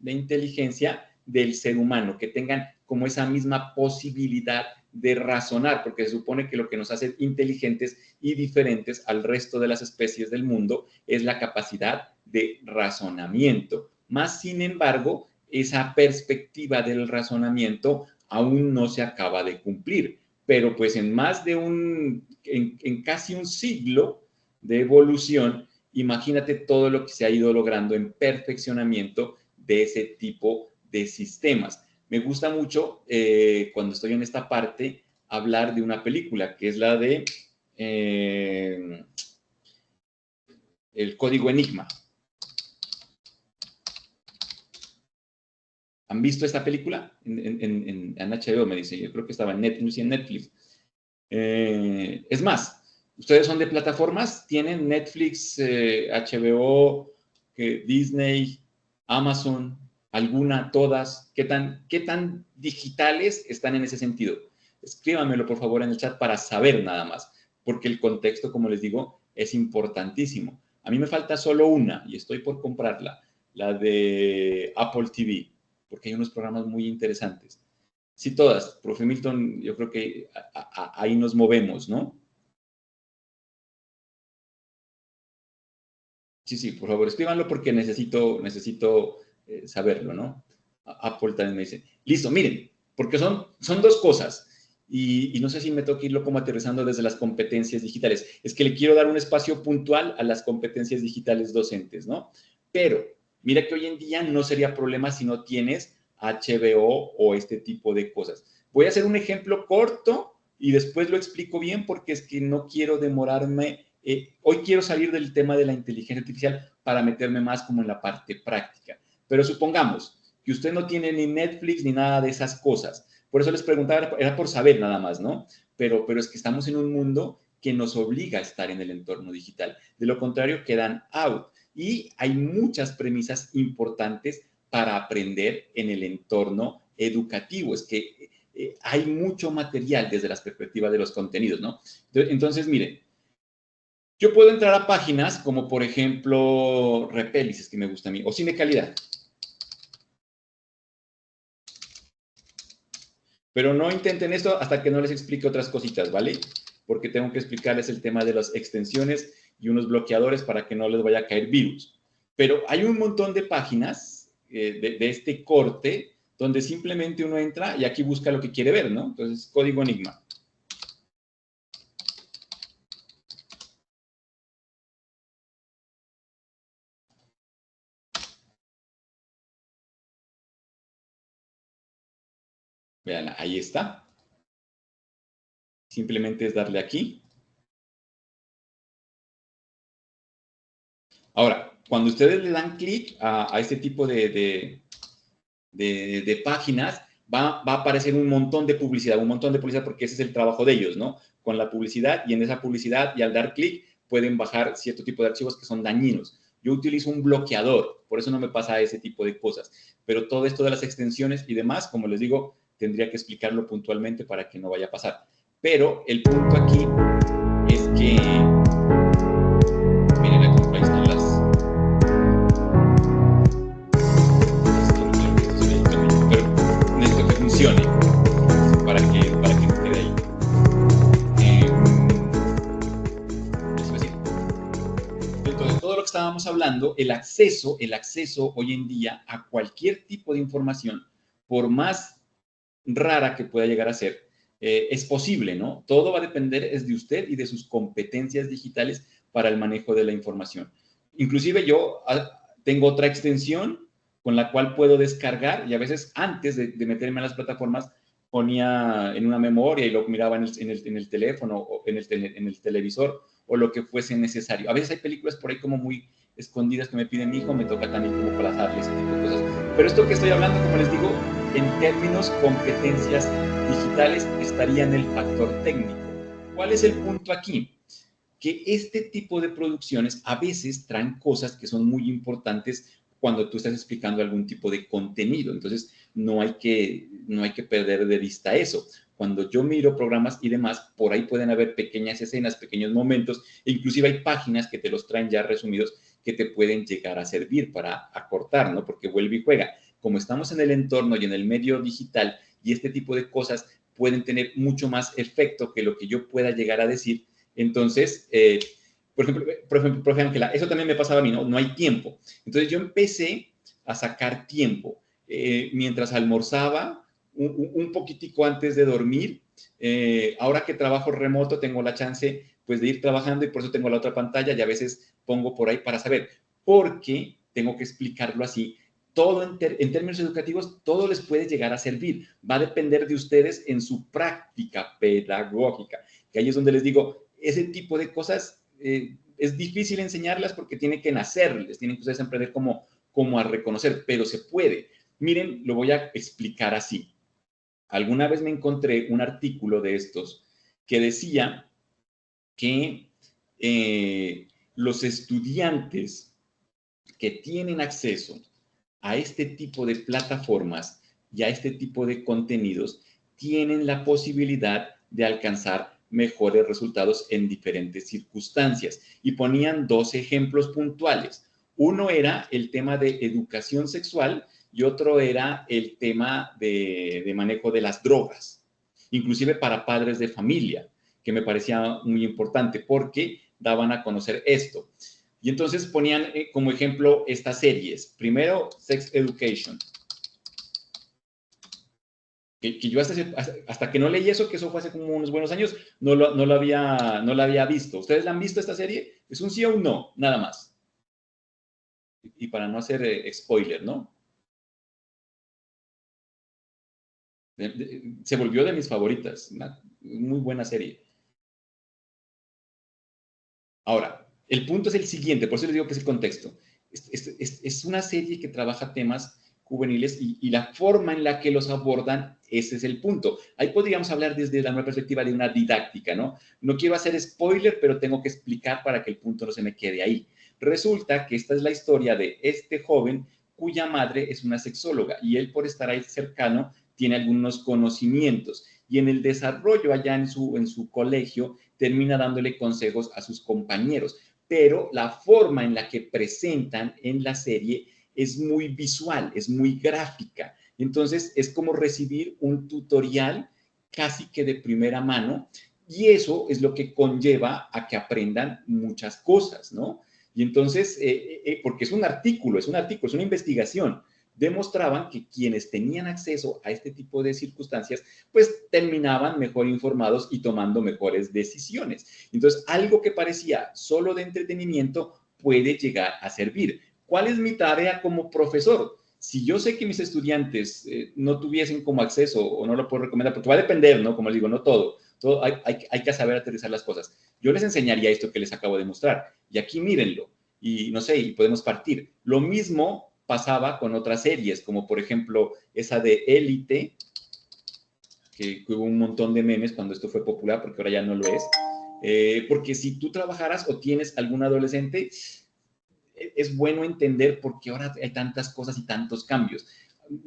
A: inteligencia del ser humano, que tengan como esa misma posibilidad de razonar, porque se supone que lo que nos hace inteligentes y diferentes al resto de las especies del mundo es la capacidad de razonamiento. Más sin embargo, esa perspectiva del razonamiento aún no se acaba de cumplir, pero pues en más de en casi un siglo de evolución, imagínate todo lo que se ha ido logrando en perfeccionamiento de ese tipo de sistemas. Me gusta mucho cuando estoy en esta parte hablar de una película que es la de El Código Enigma. ¿Han visto esta película? En HBO, me dice. Yo creo que estaba en Netflix. Es más, ustedes son de plataformas, tienen Netflix, HBO, Disney, Amazon, alguna, todas. ¿Qué tan digitales están en ese sentido? Escríbanmelo, por favor, en el chat para saber nada más, porque el contexto, como les digo, es importantísimo. A mí me falta solo una y estoy por comprarla, la de Apple TV, porque hay unos programas muy interesantes. Sí, todas. Profe Milton, yo creo que ahí nos movemos, ¿no? Sí, por favor, escríbanlo porque necesito saberlo, ¿no? Apple también me dice. Listo, miren, porque son dos cosas. Y no sé si me toca irlo como aterrizando desde las competencias digitales. Es que le quiero dar un espacio puntual a las competencias digitales docentes, ¿no? Pero mira que hoy en día no sería problema si no tienes HBO o este tipo de cosas. Voy a hacer un ejemplo corto y después lo explico bien porque es que no quiero demorarme. Hoy quiero salir del tema de la inteligencia artificial para meterme más como en la parte práctica. Pero supongamos que usted no tiene ni Netflix ni nada de esas cosas, Por eso les preguntaba, era por saber nada más, ¿no? Pero es que estamos en un mundo que nos obliga a estar en el entorno digital. De lo contrario, quedan out. Y hay muchas premisas importantes para aprender en el entorno educativo. Es que hay mucho material desde las perspectivas de los contenidos, ¿no? Entonces, miren, yo puedo entrar a páginas como, por ejemplo, Repelis, es que me gusta a mí, o Cine Calidad. Pero no intenten esto hasta que no les explique otras cositas, ¿vale? Porque tengo que explicarles el tema de las extensiones y unos bloqueadores para que no les vaya a caer virus. Pero hay un montón de páginas de este corte donde simplemente uno entra y aquí busca lo que quiere ver, ¿no? Entonces, código Enigma. Vean, ahí está. Simplemente es darle aquí. Ahora, cuando ustedes le dan clic a este tipo de páginas, va a aparecer un montón de publicidad porque ese es el trabajo de ellos, ¿no? Con la publicidad, y en esa publicidad y al dar clic pueden bajar cierto tipo de archivos que son dañinos. Yo utilizo un bloqueador, por eso no me pasa ese tipo de cosas. Pero todo esto de las extensiones y demás, como les digo, tendría que explicarlo puntualmente para que no vaya a pasar. Pero el punto aquí es que... Miren, ahí están las... Pero necesito que funcione para que quede ahí. Eso es así. Entonces, todo lo que estábamos hablando, el acceso hoy en día a cualquier tipo de información, por más rara que pueda llegar a ser, es posible, ¿no? Todo va a depender es de usted y de sus competencias digitales para el manejo de la información. Inclusive yo tengo otra extensión con la cual puedo descargar, y a veces antes de meterme a las plataformas ponía en una memoria y lo miraba en el teléfono o en el televisor o lo que fuese necesario. A veces hay películas por ahí como muy escondidas que me pide mi hijo, me toca también como plazarle ese tipo de cosas. Pero esto que estoy hablando, como les digo, en términos competencias digitales, estaría en el factor técnico. ¿Cuál es el punto aquí? Que este tipo de producciones a veces traen cosas que son muy importantes cuando tú estás explicando algún tipo de contenido. Entonces, no hay que perder de vista eso. Cuando yo miro programas y demás, por ahí pueden haber pequeñas escenas, pequeños momentos, e inclusive hay páginas que te los traen ya resumidos que te pueden llegar a servir para acortar, ¿no? Porque vuelve y juega. Como estamos en el entorno y en el medio digital, y este tipo de cosas pueden tener mucho más efecto que lo que yo pueda llegar a decir. Entonces, por ejemplo, profe Ángela, eso también me pasaba a mí, ¿no? No hay tiempo. Entonces, yo empecé a sacar tiempo mientras almorzaba, un poquitico antes de dormir. Ahora que trabajo remoto, tengo la chance, pues, de ir trabajando, y por eso tengo la otra pantalla, y a veces pongo por ahí para saber, porque tengo que explicarlo así. Todo en términos educativos, todo les puede llegar a servir. Va a depender de ustedes en su práctica pedagógica, que ahí es donde les digo, ese tipo de cosas es difícil enseñarlas porque tienen que nacerles, tienen que ustedes aprender como a reconocer, pero se puede. Miren, lo voy a explicar así. Alguna vez me encontré un artículo de estos que decía que los estudiantes que tienen acceso a este tipo de plataformas y a este tipo de contenidos tienen la posibilidad de alcanzar mejores resultados en diferentes circunstancias. Y ponían dos ejemplos puntuales. Uno era el tema de educación sexual y otro era el tema de manejo de las drogas, inclusive para padres de familia, que me parecía muy importante porque daban a conocer esto. Y entonces ponían como ejemplo estas series. Primero, Sex Education. Que yo hasta que no leí eso, que eso fue hace como unos buenos años, no la había visto. ¿Ustedes la han visto esta serie? Es un sí o un no, nada más. Y para no hacer spoiler, ¿no? Se volvió de mis favoritas. Una muy buena serie. Ahora, el punto es el siguiente, por eso les digo que es el contexto. Es una serie que trabaja temas juveniles y la forma en la que los abordan, ese es el punto. Ahí podríamos hablar desde la nueva perspectiva de una didáctica, ¿no? No quiero hacer spoiler, pero tengo que explicar para que el punto no se me quede ahí. Resulta que esta es la historia de este joven cuya madre es una sexóloga y él, por estar ahí cercano, tiene algunos conocimientos y en el desarrollo allá en su colegio termina dándole consejos a sus compañeros, pero la forma en la que presentan en la serie es muy visual, es muy gráfica. Entonces, es como recibir un tutorial casi que de primera mano y eso es lo que conlleva a que aprendan muchas cosas, ¿no? Y entonces, porque es un artículo, es una investigación, demostraban que quienes tenían acceso a este tipo de circunstancias, pues terminaban mejor informados y tomando mejores decisiones. Entonces, algo que parecía solo de entretenimiento puede llegar a servir. ¿Cuál es mi tarea como profesor? Si yo sé que mis estudiantes no tuviesen como acceso o no lo puedo recomendar, porque va a depender, ¿no? Como les digo, no todo hay que saber aterrizar las cosas. Yo les enseñaría esto que les acabo de mostrar y aquí mírenlo y no sé, y podemos partir. Lo mismo pasaba con otras series, como por ejemplo esa de Élite, que hubo un montón de memes cuando esto fue popular, porque ahora ya no lo es. Porque si tú trabajaras o tienes algún adolescente, es bueno entender por qué ahora hay tantas cosas y tantos cambios.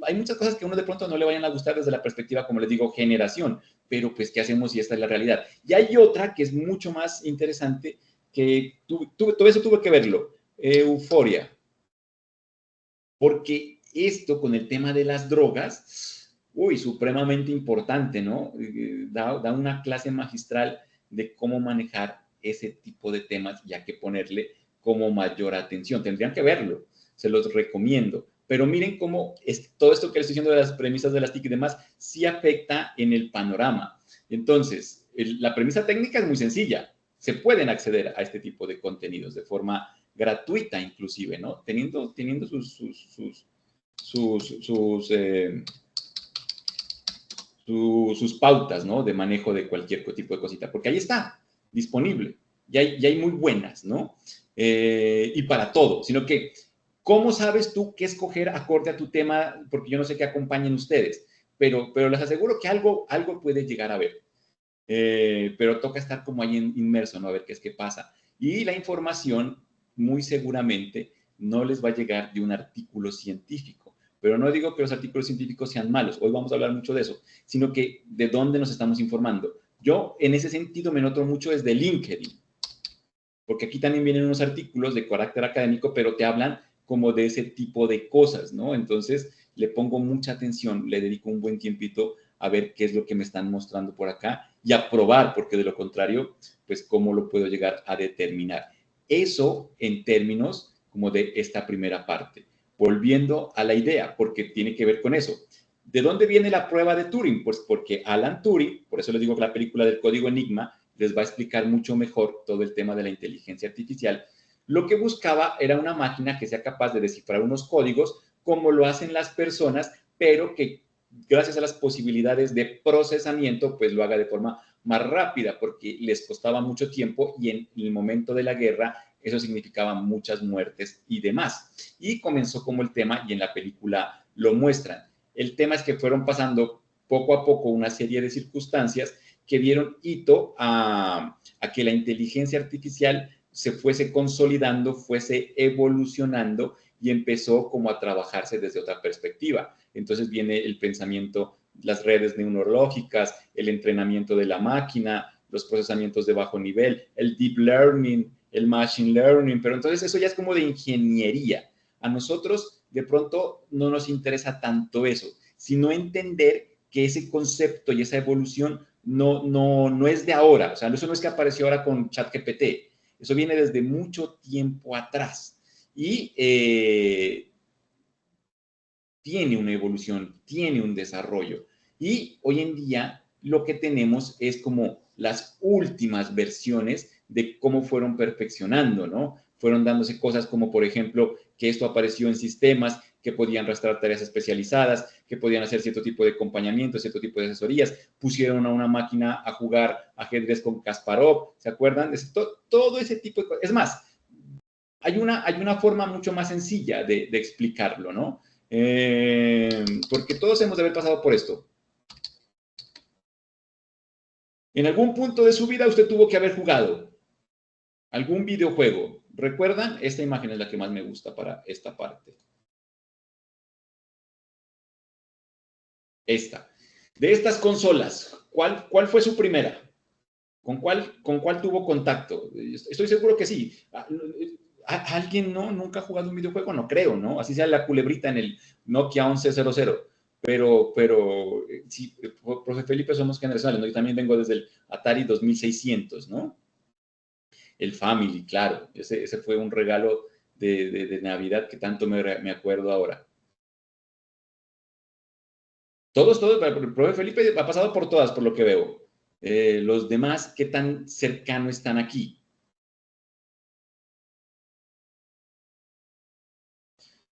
A: Hay muchas cosas que a uno de pronto no le vayan a gustar desde la perspectiva, como les digo, generación, pero pues, ¿qué hacemos si esta es la realidad? Y hay otra que es mucho más interesante, que todo eso tuve que verlo, Euforia. Porque esto con el tema de las drogas, supremamente importante, ¿no? Da una clase magistral de cómo manejar ese tipo de temas y hay que ponerle como mayor atención. Tendrían que verlo, se los recomiendo. Pero miren cómo todo esto que les estoy diciendo de las premisas de las TIC y demás sí afecta en el panorama. Entonces, la premisa técnica es muy sencilla. Se pueden acceder a este tipo de contenidos de forma gratuita inclusive, ¿no? Teniendo sus pautas, ¿no? De manejo de cualquier tipo de cosita, porque ahí está, disponible. Y hay muy buenas, ¿no? Y para todo, sino que, ¿cómo sabes tú qué escoger acorde a tu tema? Porque yo no sé qué acompañen ustedes, pero les aseguro que algo puede llegar a ver. Pero toca estar como ahí inmerso, ¿no? A ver qué es que pasa. Y la información, muy seguramente, no les va a llegar de un artículo científico. Pero no digo que los artículos científicos sean malos, hoy vamos a hablar mucho de eso, sino que de dónde nos estamos informando. Yo, en ese sentido, me noto mucho desde LinkedIn, porque aquí también vienen unos artículos de carácter académico, pero te hablan como de ese tipo de cosas, ¿no? Entonces, le pongo mucha atención, le dedico un buen tiempito a ver qué es lo que me están mostrando por acá y a probar, porque de lo contrario, pues, ¿cómo lo puedo llegar a determinar? Eso en términos como de esta primera parte. Volviendo a la idea, porque tiene que ver con eso. ¿De dónde viene la prueba de Turing? Pues porque Alan Turing, por eso les digo que la película del Código Enigma les va a explicar mucho mejor todo el tema de la inteligencia artificial. Lo que buscaba era una máquina que sea capaz de descifrar unos códigos como lo hacen las personas, pero que gracias a las posibilidades de procesamiento, pues lo haga de forma más rápida, porque les costaba mucho tiempo y en el momento de la guerra eso significaba muchas muertes y demás. Y comenzó como el tema, y en la película lo muestran. El tema es que fueron pasando poco a poco una serie de circunstancias que dieron hito a que la inteligencia artificial se fuese consolidando, fuese evolucionando y empezó como a trabajarse desde otra perspectiva. Entonces viene el pensamiento, las redes neurológicas, el entrenamiento de la máquina, los procesamientos de bajo nivel, el deep learning, el machine learning, pero entonces eso ya es como de ingeniería. A nosotros de pronto no nos interesa tanto eso, sino entender que ese concepto y esa evolución no es de ahora, o sea, eso no es que apareció ahora con ChatGPT, eso viene desde mucho tiempo atrás y tiene una evolución, tiene un desarrollo y hoy en día lo que tenemos es como las últimas versiones de cómo fueron perfeccionando, ¿no? Fueron dándose cosas como, por ejemplo, que esto apareció en sistemas que podían rastrear tareas especializadas, que podían hacer cierto tipo de acompañamiento, cierto tipo de asesorías. Pusieron a una máquina a jugar ajedrez con Kasparov, ¿se acuerdan? Todo ese tipo de cosas. Es más, hay una forma mucho más sencilla de explicarlo, ¿no? Porque todos hemos de haber pasado por esto. En algún punto de su vida usted tuvo que haber jugado algún videojuego. ¿Recuerdan? Esta imagen es la que más me gusta para esta parte. Esta. De estas consolas, ¿cuál fue su primera? ¿Con cuál tuvo contacto? Estoy seguro que sí. ¿Alguien nunca ha jugado un videojuego? No creo, ¿no? Así sea la culebrita en el Nokia 1100. Pero sí, profe Felipe, somos generacionales, ¿no? Yo también vengo desde el Atari 2600, ¿no? El Family, claro. Ese fue un regalo de Navidad que tanto me acuerdo ahora. Todos, el profe Felipe ha pasado por todas, por lo que veo. Los demás, ¿qué tan cercano están aquí?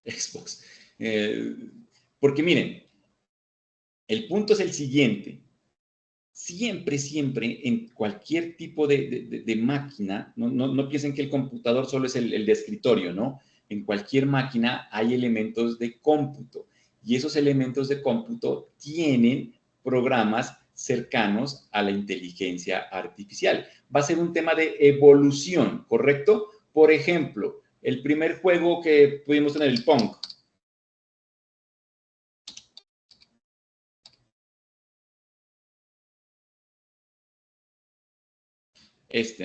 A: Xbox. Porque miren, el punto es el siguiente. Siempre en cualquier tipo de máquina, no piensen que el computador solo es el de escritorio, ¿no? En cualquier máquina hay elementos de cómputo y esos elementos de cómputo tienen programas cercanos a la inteligencia artificial. Va a ser un tema de evolución, ¿correcto? Por ejemplo, el primer juego que pudimos tener, el Pong.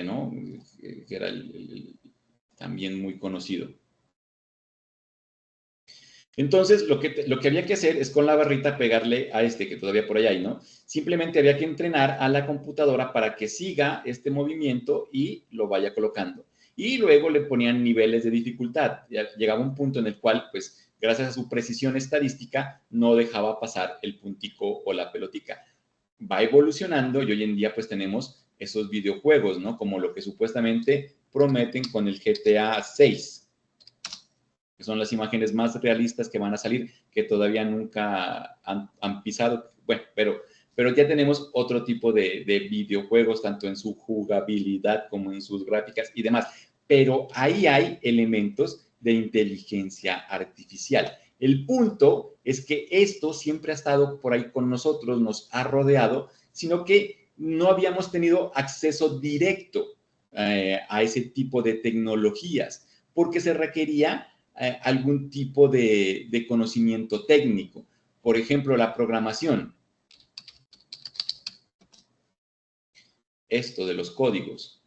A: ¿No? Que era también muy conocido. Entonces, lo que había que hacer es con la barrita pegarle a que todavía por allá hay, ¿no? Simplemente había que entrenar a la computadora para que siga este movimiento y lo vaya colocando. Y luego le ponían niveles de dificultad. Llegaba un punto en el cual, pues, gracias a su precisión estadística, no dejaba pasar el puntico o la pelotica. Va evolucionando y hoy en día, pues, tenemos esos videojuegos, ¿no? Como lo que supuestamente prometen con el GTA 6. Que son las imágenes más realistas que van a salir, que todavía nunca han pisado. Bueno, pero ya tenemos otro tipo de videojuegos, tanto en su jugabilidad como en sus gráficas y demás. Pero ahí hay elementos de inteligencia artificial. El punto es que esto siempre ha estado por ahí con nosotros, nos ha rodeado, sino que no habíamos tenido acceso directo a ese tipo de tecnologías, porque se requería algún tipo de conocimiento técnico. Por ejemplo, la programación. Esto de los códigos.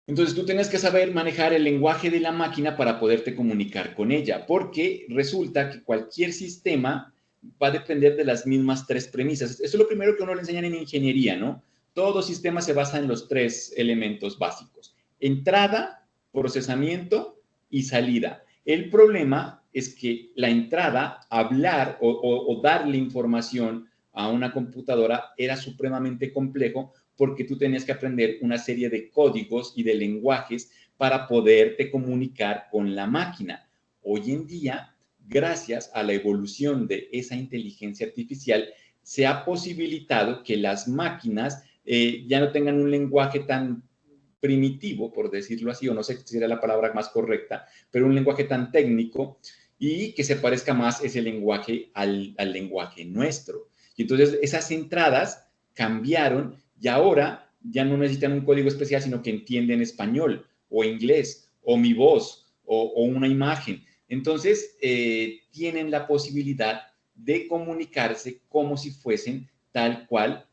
A: Entonces, tú tienes que saber manejar el lenguaje de la máquina para poderte comunicar con ella, porque resulta que cualquier sistema va a depender de las mismas tres premisas. Eso es lo primero que uno le enseñan en ingeniería, ¿no? Todo sistema se basa en los tres elementos básicos: entrada, procesamiento y salida. El problema es que la entrada, hablar o darle información a una computadora era supremamente complejo, porque tú tenías que aprender una serie de códigos y de lenguajes para poderte comunicar con la máquina. Hoy en día, gracias a la evolución de esa inteligencia artificial, se ha posibilitado que las máquinas ya no tengan un lenguaje tan primitivo, por decirlo así, o no sé si sería la palabra más correcta, pero un lenguaje tan técnico y que se parezca más ese lenguaje al lenguaje nuestro. Y entonces esas entradas cambiaron y ahora ya no necesitan un código especial, sino que entienden español o inglés o mi voz o una imagen. Entonces, tienen la posibilidad de comunicarse como si fuesen tal cual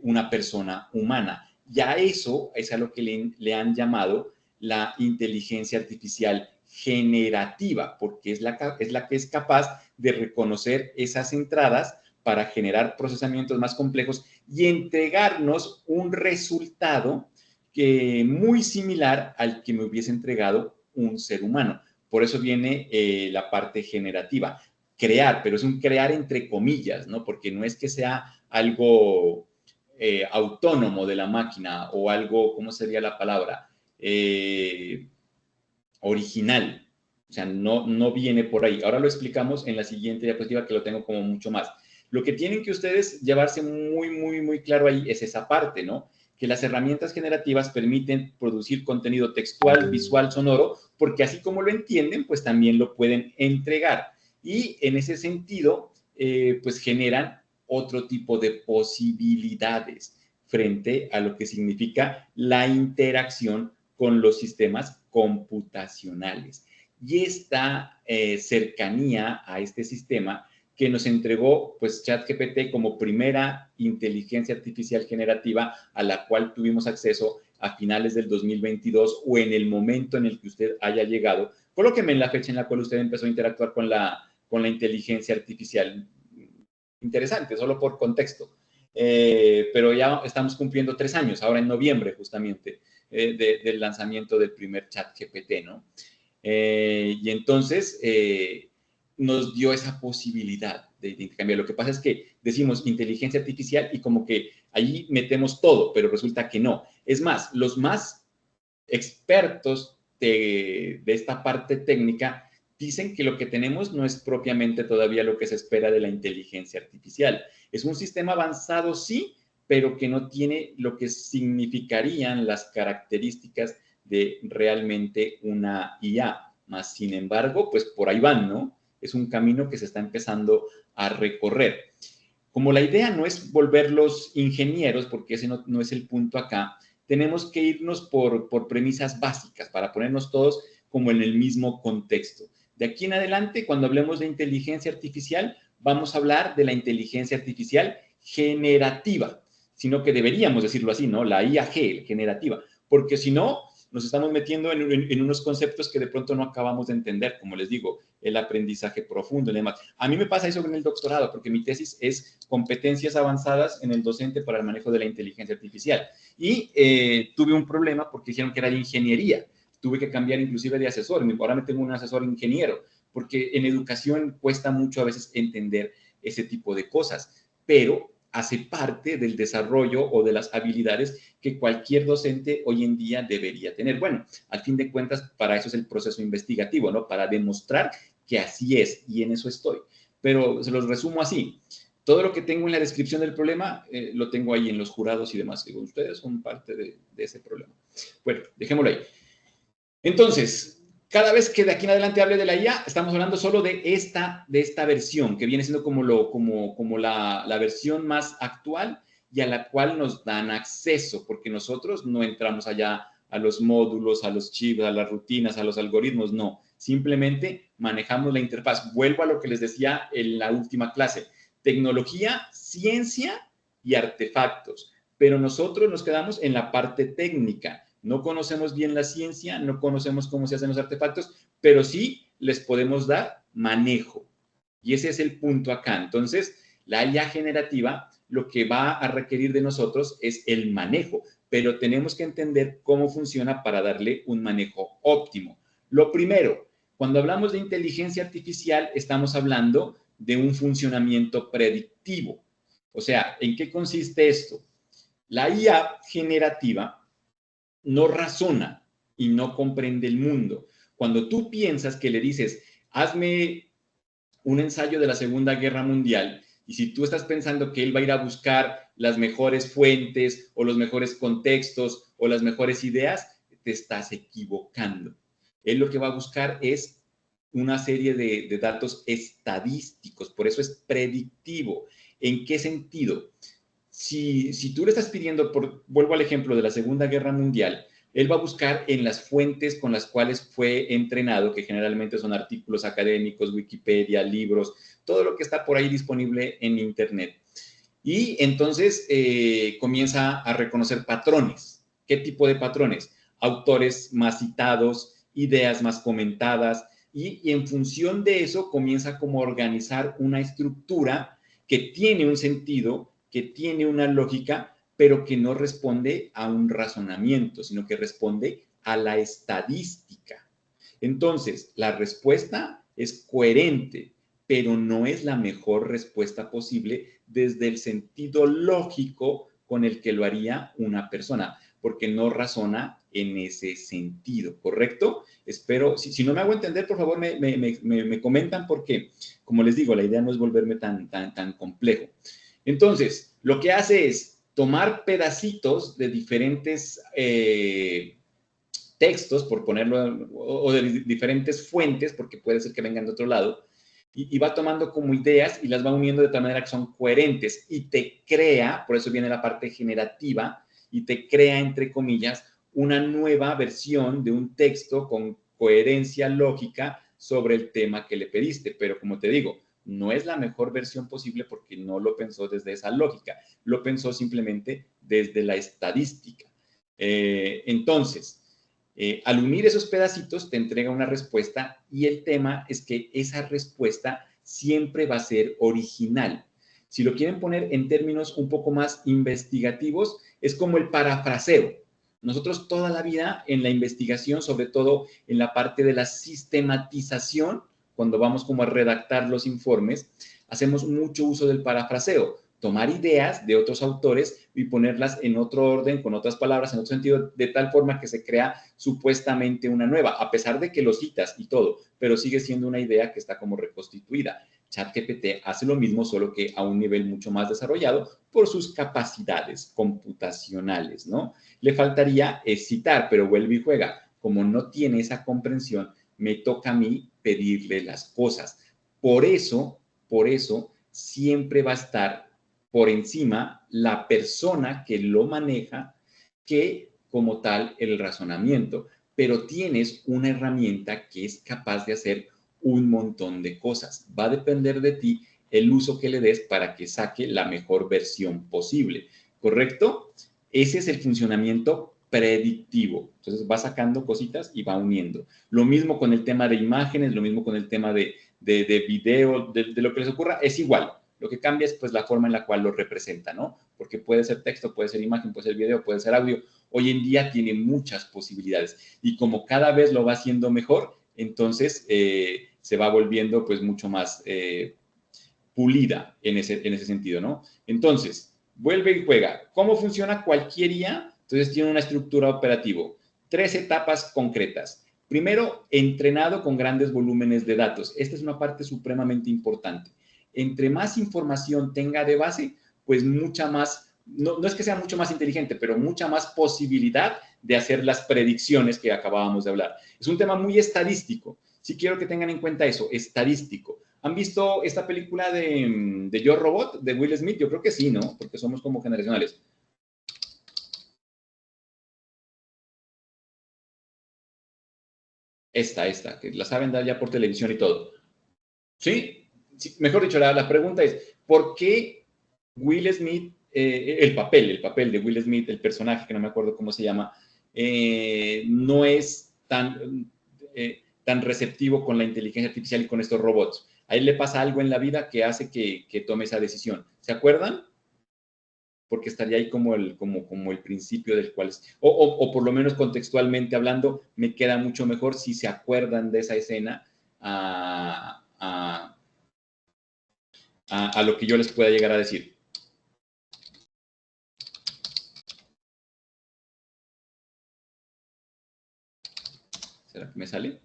A: una persona humana. Ya eso es a lo que le han llamado la inteligencia artificial generativa, porque es la que es capaz de reconocer esas entradas para generar procesamientos más complejos y entregarnos un resultado muy similar al que me hubiese entregado un ser humano. Por eso viene la parte generativa. Crear, pero es un crear entre comillas, ¿no? Porque no es que sea algo autónomo de la máquina o algo, ¿cómo sería la palabra? Original. O sea, no viene por ahí. Ahora lo explicamos en la siguiente diapositiva, que lo tengo como mucho más. Lo que tienen que ustedes llevarse muy claro ahí es esa parte, ¿no? que las herramientas generativas permiten producir contenido textual, visual, sonoro, porque así como lo entienden, pues también lo pueden entregar. Y en ese sentido, pues generan otro tipo de posibilidades frente a lo que significa la interacción con los sistemas computacionales. Y esta cercanía a este sistema que nos entregó pues ChatGPT como primera inteligencia artificial generativa a la cual tuvimos acceso a finales del 2022 o en el momento en el que usted haya llegado. Colóqueme en la fecha en la cual usted empezó a interactuar con la inteligencia artificial. Interesante, solo por contexto. Pero ya estamos cumpliendo 3 años, ahora en noviembre justamente, del lanzamiento del primer ChatGPT, ¿no? Y entonces nos dio esa posibilidad de intercambiar. Lo que pasa es que decimos inteligencia artificial y como que ahí metemos todo, pero resulta que no. Es más, los más expertos de esta parte técnica dicen que lo que tenemos no es propiamente todavía lo que se espera de la inteligencia artificial. Es un sistema avanzado, sí, pero que no tiene lo que significarían las características de realmente una IA. Más sin embargo, pues por ahí van, ¿no? Es un camino que se está empezando a recorrer. Como la idea no es volverlos ingenieros, porque ese no es el punto acá, tenemos que irnos por premisas básicas para ponernos todos como en el mismo contexto. De aquí en adelante, cuando hablemos de inteligencia artificial, vamos a hablar de la inteligencia artificial generativa, sino que deberíamos decirlo así, ¿no? La IAG, generativa, porque si no, nos estamos metiendo en unos conceptos que de pronto no acabamos de entender, como les digo, el aprendizaje profundo y demás. A mí me pasa eso en el doctorado, porque mi tesis es competencias avanzadas en el docente para el manejo de la inteligencia artificial. Y tuve un problema porque dijeron que era de ingeniería. Tuve que cambiar inclusive de asesor. Ahora me tengo un asesor ingeniero, porque en educación cuesta mucho a veces entender ese tipo de cosas, pero hace parte del desarrollo o de las habilidades que cualquier docente hoy en día debería tener. Bueno, al fin de cuentas, para eso es el proceso investigativo, ¿no? Para demostrar que así es, y en eso estoy. Pero se los resumo así. Todo lo que tengo en la descripción del problema, lo tengo ahí en los jurados y demás. Digo, ustedes son parte de ese problema. Bueno, dejémoslo ahí. Entonces, cada vez que de aquí en adelante hable de la IA, estamos hablando solo de esta versión, que viene siendo como la versión más actual y a la cual nos dan acceso, porque nosotros no entramos allá a los módulos, a los chips, a las rutinas, a los algoritmos, no. Simplemente manejamos la interfaz. Vuelvo a lo que les decía en la última clase. Tecnología, ciencia y artefactos. Pero nosotros nos quedamos en la parte técnica. No conocemos bien la ciencia, no conocemos cómo se hacen los artefactos, pero sí les podemos dar manejo. Y ese es el punto acá. Entonces, la IA generativa lo que va a requerir de nosotros es el manejo, pero tenemos que entender cómo funciona para darle un manejo óptimo. Lo primero, cuando hablamos de inteligencia artificial, estamos hablando de un funcionamiento predictivo. O sea, ¿en qué consiste esto? La IA generativa no razona y no comprende el mundo. Cuando tú piensas que le dices, hazme un ensayo de la Segunda Guerra Mundial, y si tú estás pensando que él va a ir a buscar las mejores fuentes o los mejores contextos o las mejores ideas, te estás equivocando. Él lo que va a buscar es una serie de datos estadísticos, por eso es predictivo. ¿En qué sentido? Si tú le estás pidiendo, vuelvo al ejemplo de la Segunda Guerra Mundial, él va a buscar en las fuentes con las cuales fue entrenado, que generalmente son artículos académicos, Wikipedia, libros, todo lo que está por ahí disponible en Internet. Y entonces comienza a reconocer patrones. ¿Qué tipo de patrones? Autores más citados, ideas más comentadas, y en función de eso comienza como a organizar una estructura que tiene un sentido, que tiene una lógica, pero que no responde a un razonamiento, sino que responde a la estadística. Entonces, la respuesta es coherente, pero no es la mejor respuesta posible desde el sentido lógico con el que lo haría una persona, porque no razona en ese sentido, ¿correcto? Espero, si no me hago entender, por favor, me comentan, porque, como les digo, la idea no es volverme tan complejo. Entonces, lo que hace es, tomar pedacitos de diferentes textos, por ponerlo, o de diferentes fuentes, porque puede ser que vengan de otro lado, y va tomando como ideas y las va uniendo de tal manera que son coherentes y te crea, por eso viene la parte generativa, y te crea, entre comillas, una nueva versión de un texto con coherencia lógica sobre el tema que le pediste. Pero como te digo, no es la mejor versión posible porque no lo pensó desde esa lógica, lo pensó simplemente desde la estadística. Entonces, al unir esos pedacitos te entrega una respuesta y el tema es que esa respuesta siempre va a ser original. Si lo quieren poner en términos un poco más investigativos, es como el parafraseo. Nosotros toda la vida en la investigación, sobre todo en la parte de la sistematización, cuando vamos como a redactar los informes, hacemos mucho uso del parafraseo. Tomar ideas de otros autores y ponerlas en otro orden, con otras palabras, en otro sentido, de tal forma que se crea supuestamente una nueva, a pesar de que lo citas y todo, pero sigue siendo una idea que está como reconstituida. ChatGPT hace lo mismo, solo que a un nivel mucho más desarrollado por sus capacidades computacionales, ¿no? Le faltaría citar, pero vuelve y juega. Como no tiene esa comprensión, me toca a mí pedirle las cosas. Por eso, siempre va a estar por encima la persona que lo maneja que como tal el razonamiento, pero tienes una herramienta que es capaz de hacer un montón de cosas. Va a depender de ti el uso que le des para que saque la mejor versión posible, ¿correcto? Ese es el funcionamiento predictivo. Entonces va sacando cositas y va uniendo. Lo mismo con el tema de imágenes, lo mismo con el tema de video, de lo que les ocurra, es igual. Lo que cambia es pues la forma en la cual lo representa, ¿no? Porque puede ser texto, puede ser imagen, puede ser video, puede ser audio. Hoy en día tiene muchas posibilidades y como cada vez lo va haciendo mejor, entonces se va volviendo pues mucho más pulida en ese sentido, ¿no? Entonces, vuelve y juega. ¿Cómo funciona cualquier IA? Entonces tiene una estructura operativa. 3 etapas concretas. Primero, entrenado con grandes volúmenes de datos. Esta es una parte supremamente importante. Entre más información tenga de base, pues mucha más, no es que sea mucho más inteligente, pero mucha más posibilidad de hacer las predicciones que acabábamos de hablar. Es un tema muy estadístico. Sí quiero que tengan en cuenta eso, estadístico. ¿Han visto esta película de Yo Robot, de Will Smith? Yo creo que sí, ¿no? Porque somos como generacionales. Esta, que la saben dar ya por televisión y todo. ¿Sí? Sí, mejor dicho, la pregunta es, ¿por qué Will Smith, el papel de Will Smith, el personaje, que no me acuerdo cómo se llama, no es tan receptivo con la inteligencia artificial y con estos robots? A él le pasa algo en la vida que hace que tome esa decisión. ¿Se acuerdan? Porque estaría ahí como el principio del cual es, o por lo menos contextualmente hablando, me queda mucho mejor si se acuerdan de esa escena a lo que yo les pueda llegar a decir. ¿Será que me sale?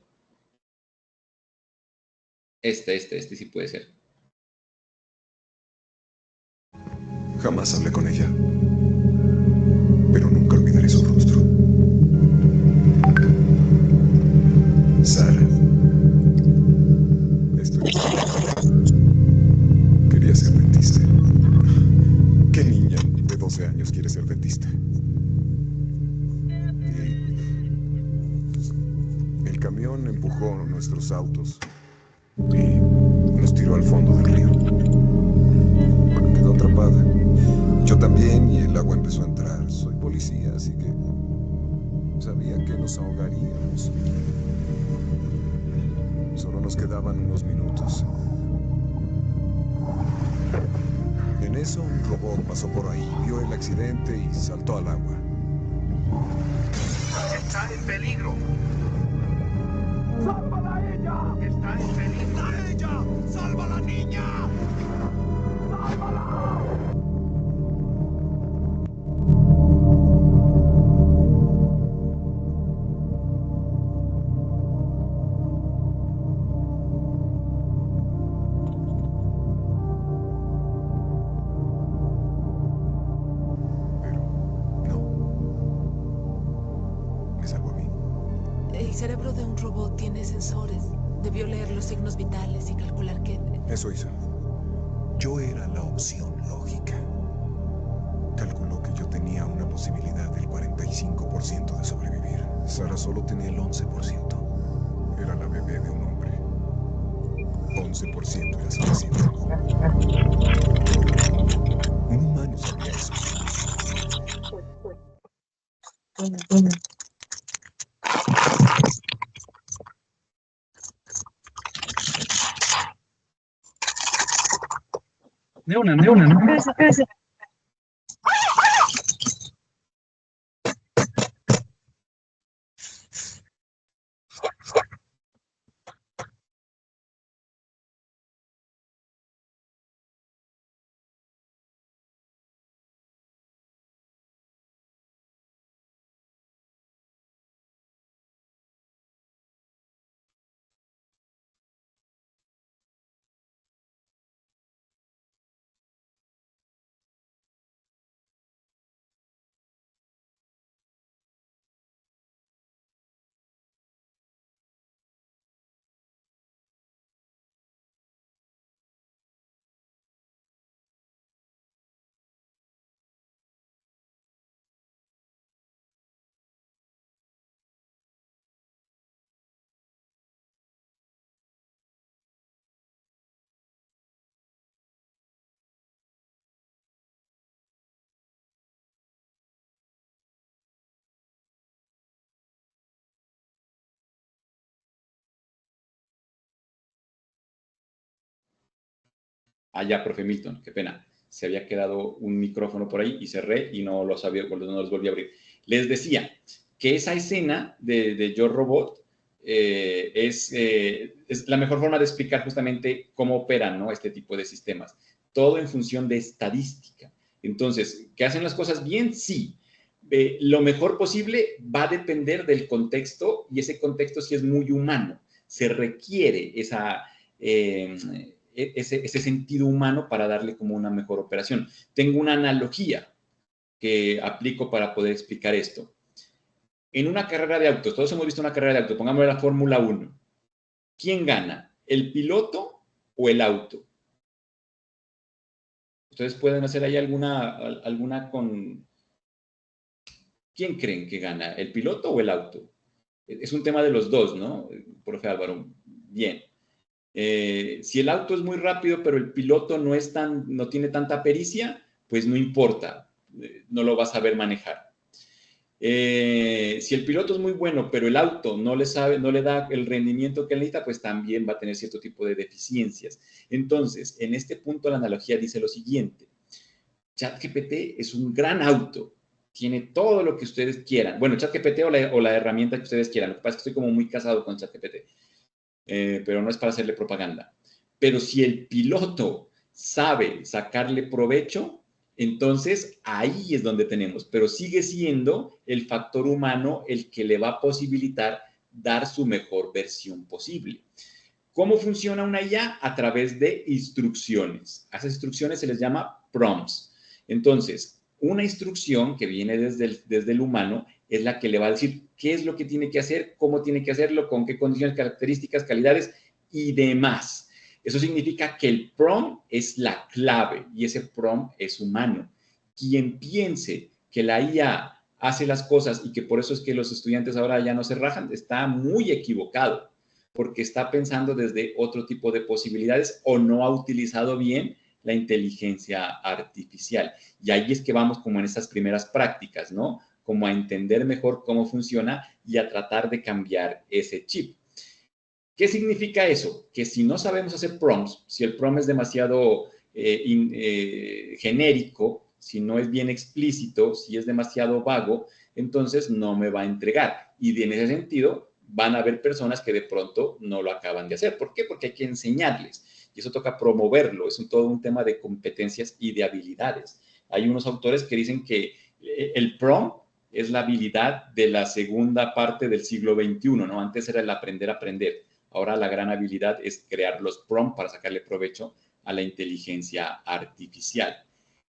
A: Este sí puede ser.
N: Jamás hablé con ella, pero nunca olvidaré su rostro. Sara. Quería ser dentista. ¿Qué niña de 12 años quiere ser dentista? El camión empujó nuestros autos y nos tiró al fondo del río. Quedó atrapada. Yo también, y el agua empezó a entrar. Soy policía, así que sabía que nos ahogaríamos. Solo nos quedaban unos minutos. En eso, un robot pasó por ahí, vio el accidente y saltó al agua.
O: ¡Está en peligro! ¡Sálvala a ella! ¡Está en peligro! ¡Salva a ella! ¡Salva a la niña! ¡Sálvala!
P: cerebro de un robot tiene sensores. Debió leer los signos vitales y calcular que...
N: Eso hizo. Yo era la opción lógica. Calculó que yo tenía una posibilidad del 45% de sobrevivir. Sara solo tenía el 11%. Era la bebé de un hombre. 11% era suficiente. Un humano sabía eso.
Q: De una, ¿no? Gracias.
A: Ah, ya, profe Milton, qué pena. Se había quedado un micrófono por ahí y cerré y no los volví a abrir. Les decía que esa escena de Yo Robot es la mejor forma de explicar justamente cómo operan, ¿no?, este tipo de sistemas. Todo en función de estadística. Entonces, ¿que hacen las cosas bien? Sí. Lo mejor posible va a depender del contexto y ese contexto sí es muy humano. Se requiere ese sentido humano para darle como una mejor operación. Tengo una analogía que aplico para poder explicar esto. En una carrera de autos, todos hemos visto una carrera de autos, pongámosle la Fórmula 1. ¿Quién gana? ¿El piloto o el auto? Ustedes pueden hacer ahí alguna con... ¿Quién creen que gana? ¿El piloto o el auto? Es un tema de los dos, ¿no, profe Álvaro? Bien. Si el auto es muy rápido, pero el piloto no tiene tanta pericia, pues no importa, no lo va a saber manejar. Si el piloto es muy bueno, pero el auto no le da el rendimiento que necesita, pues también va a tener cierto tipo de deficiencias. Entonces, en este punto la analogía dice lo siguiente. ChatGPT es un gran auto, tiene todo lo que ustedes quieran. Bueno, ChatGPT o la herramienta que ustedes quieran. Lo que pasa es que estoy como muy casado con ChatGPT. Pero no es para hacerle propaganda. Pero si el piloto sabe sacarle provecho, entonces ahí es donde tenemos. Pero sigue siendo el factor humano el que le va a posibilitar dar su mejor versión posible. ¿Cómo funciona una IA? A través de instrucciones. A esas instrucciones se les llama prompts. Entonces, una instrucción que viene desde el humano es la que le va a decir qué es lo que tiene que hacer, cómo tiene que hacerlo, con qué condiciones, características, calidades y demás. Eso significa que el prompt es la clave y ese prompt es humano. Quien piense que la IA hace las cosas y que por eso es que los estudiantes ahora ya no se rajan, está muy equivocado, porque está pensando desde otro tipo de posibilidades o no ha utilizado bien la inteligencia artificial. Y ahí es que vamos como en esas primeras prácticas, ¿no? Como a entender mejor cómo funciona y a tratar de cambiar ese chip. ¿Qué significa eso? Que si no sabemos hacer prompts, si el prompt es demasiado genérico, si no es bien explícito, si es demasiado vago, entonces no me va a entregar. Y en ese sentido, van a haber personas que de pronto no lo acaban de hacer. ¿Por qué? Porque hay que enseñarles. Y eso toca promoverlo. Es todo un tema de competencias y de habilidades. Hay unos autores que dicen que el prompt es la habilidad de la segunda parte del siglo XXI, ¿no? Antes era el aprender a aprender. Ahora la gran habilidad es crear los prompts para sacarle provecho a la inteligencia artificial.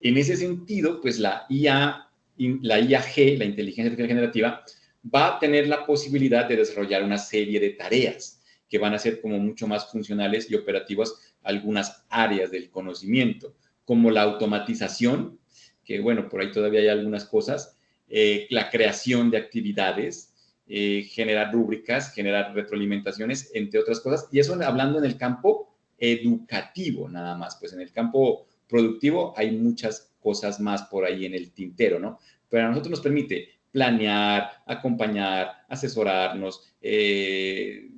A: En ese sentido, pues la IAG, la inteligencia artificial generativa, va a tener la posibilidad de desarrollar una serie de tareas que van a ser como mucho más funcionales y operativas algunas áreas del conocimiento, como la automatización, que bueno, por ahí todavía hay algunas cosas, la creación de actividades, generar rúbricas, generar retroalimentaciones, entre otras cosas, y eso hablando en el campo educativo nada más, pues en el campo productivo hay muchas cosas más por ahí en el tintero, ¿no? Pero a nosotros nos permite planear, acompañar, asesorarnos,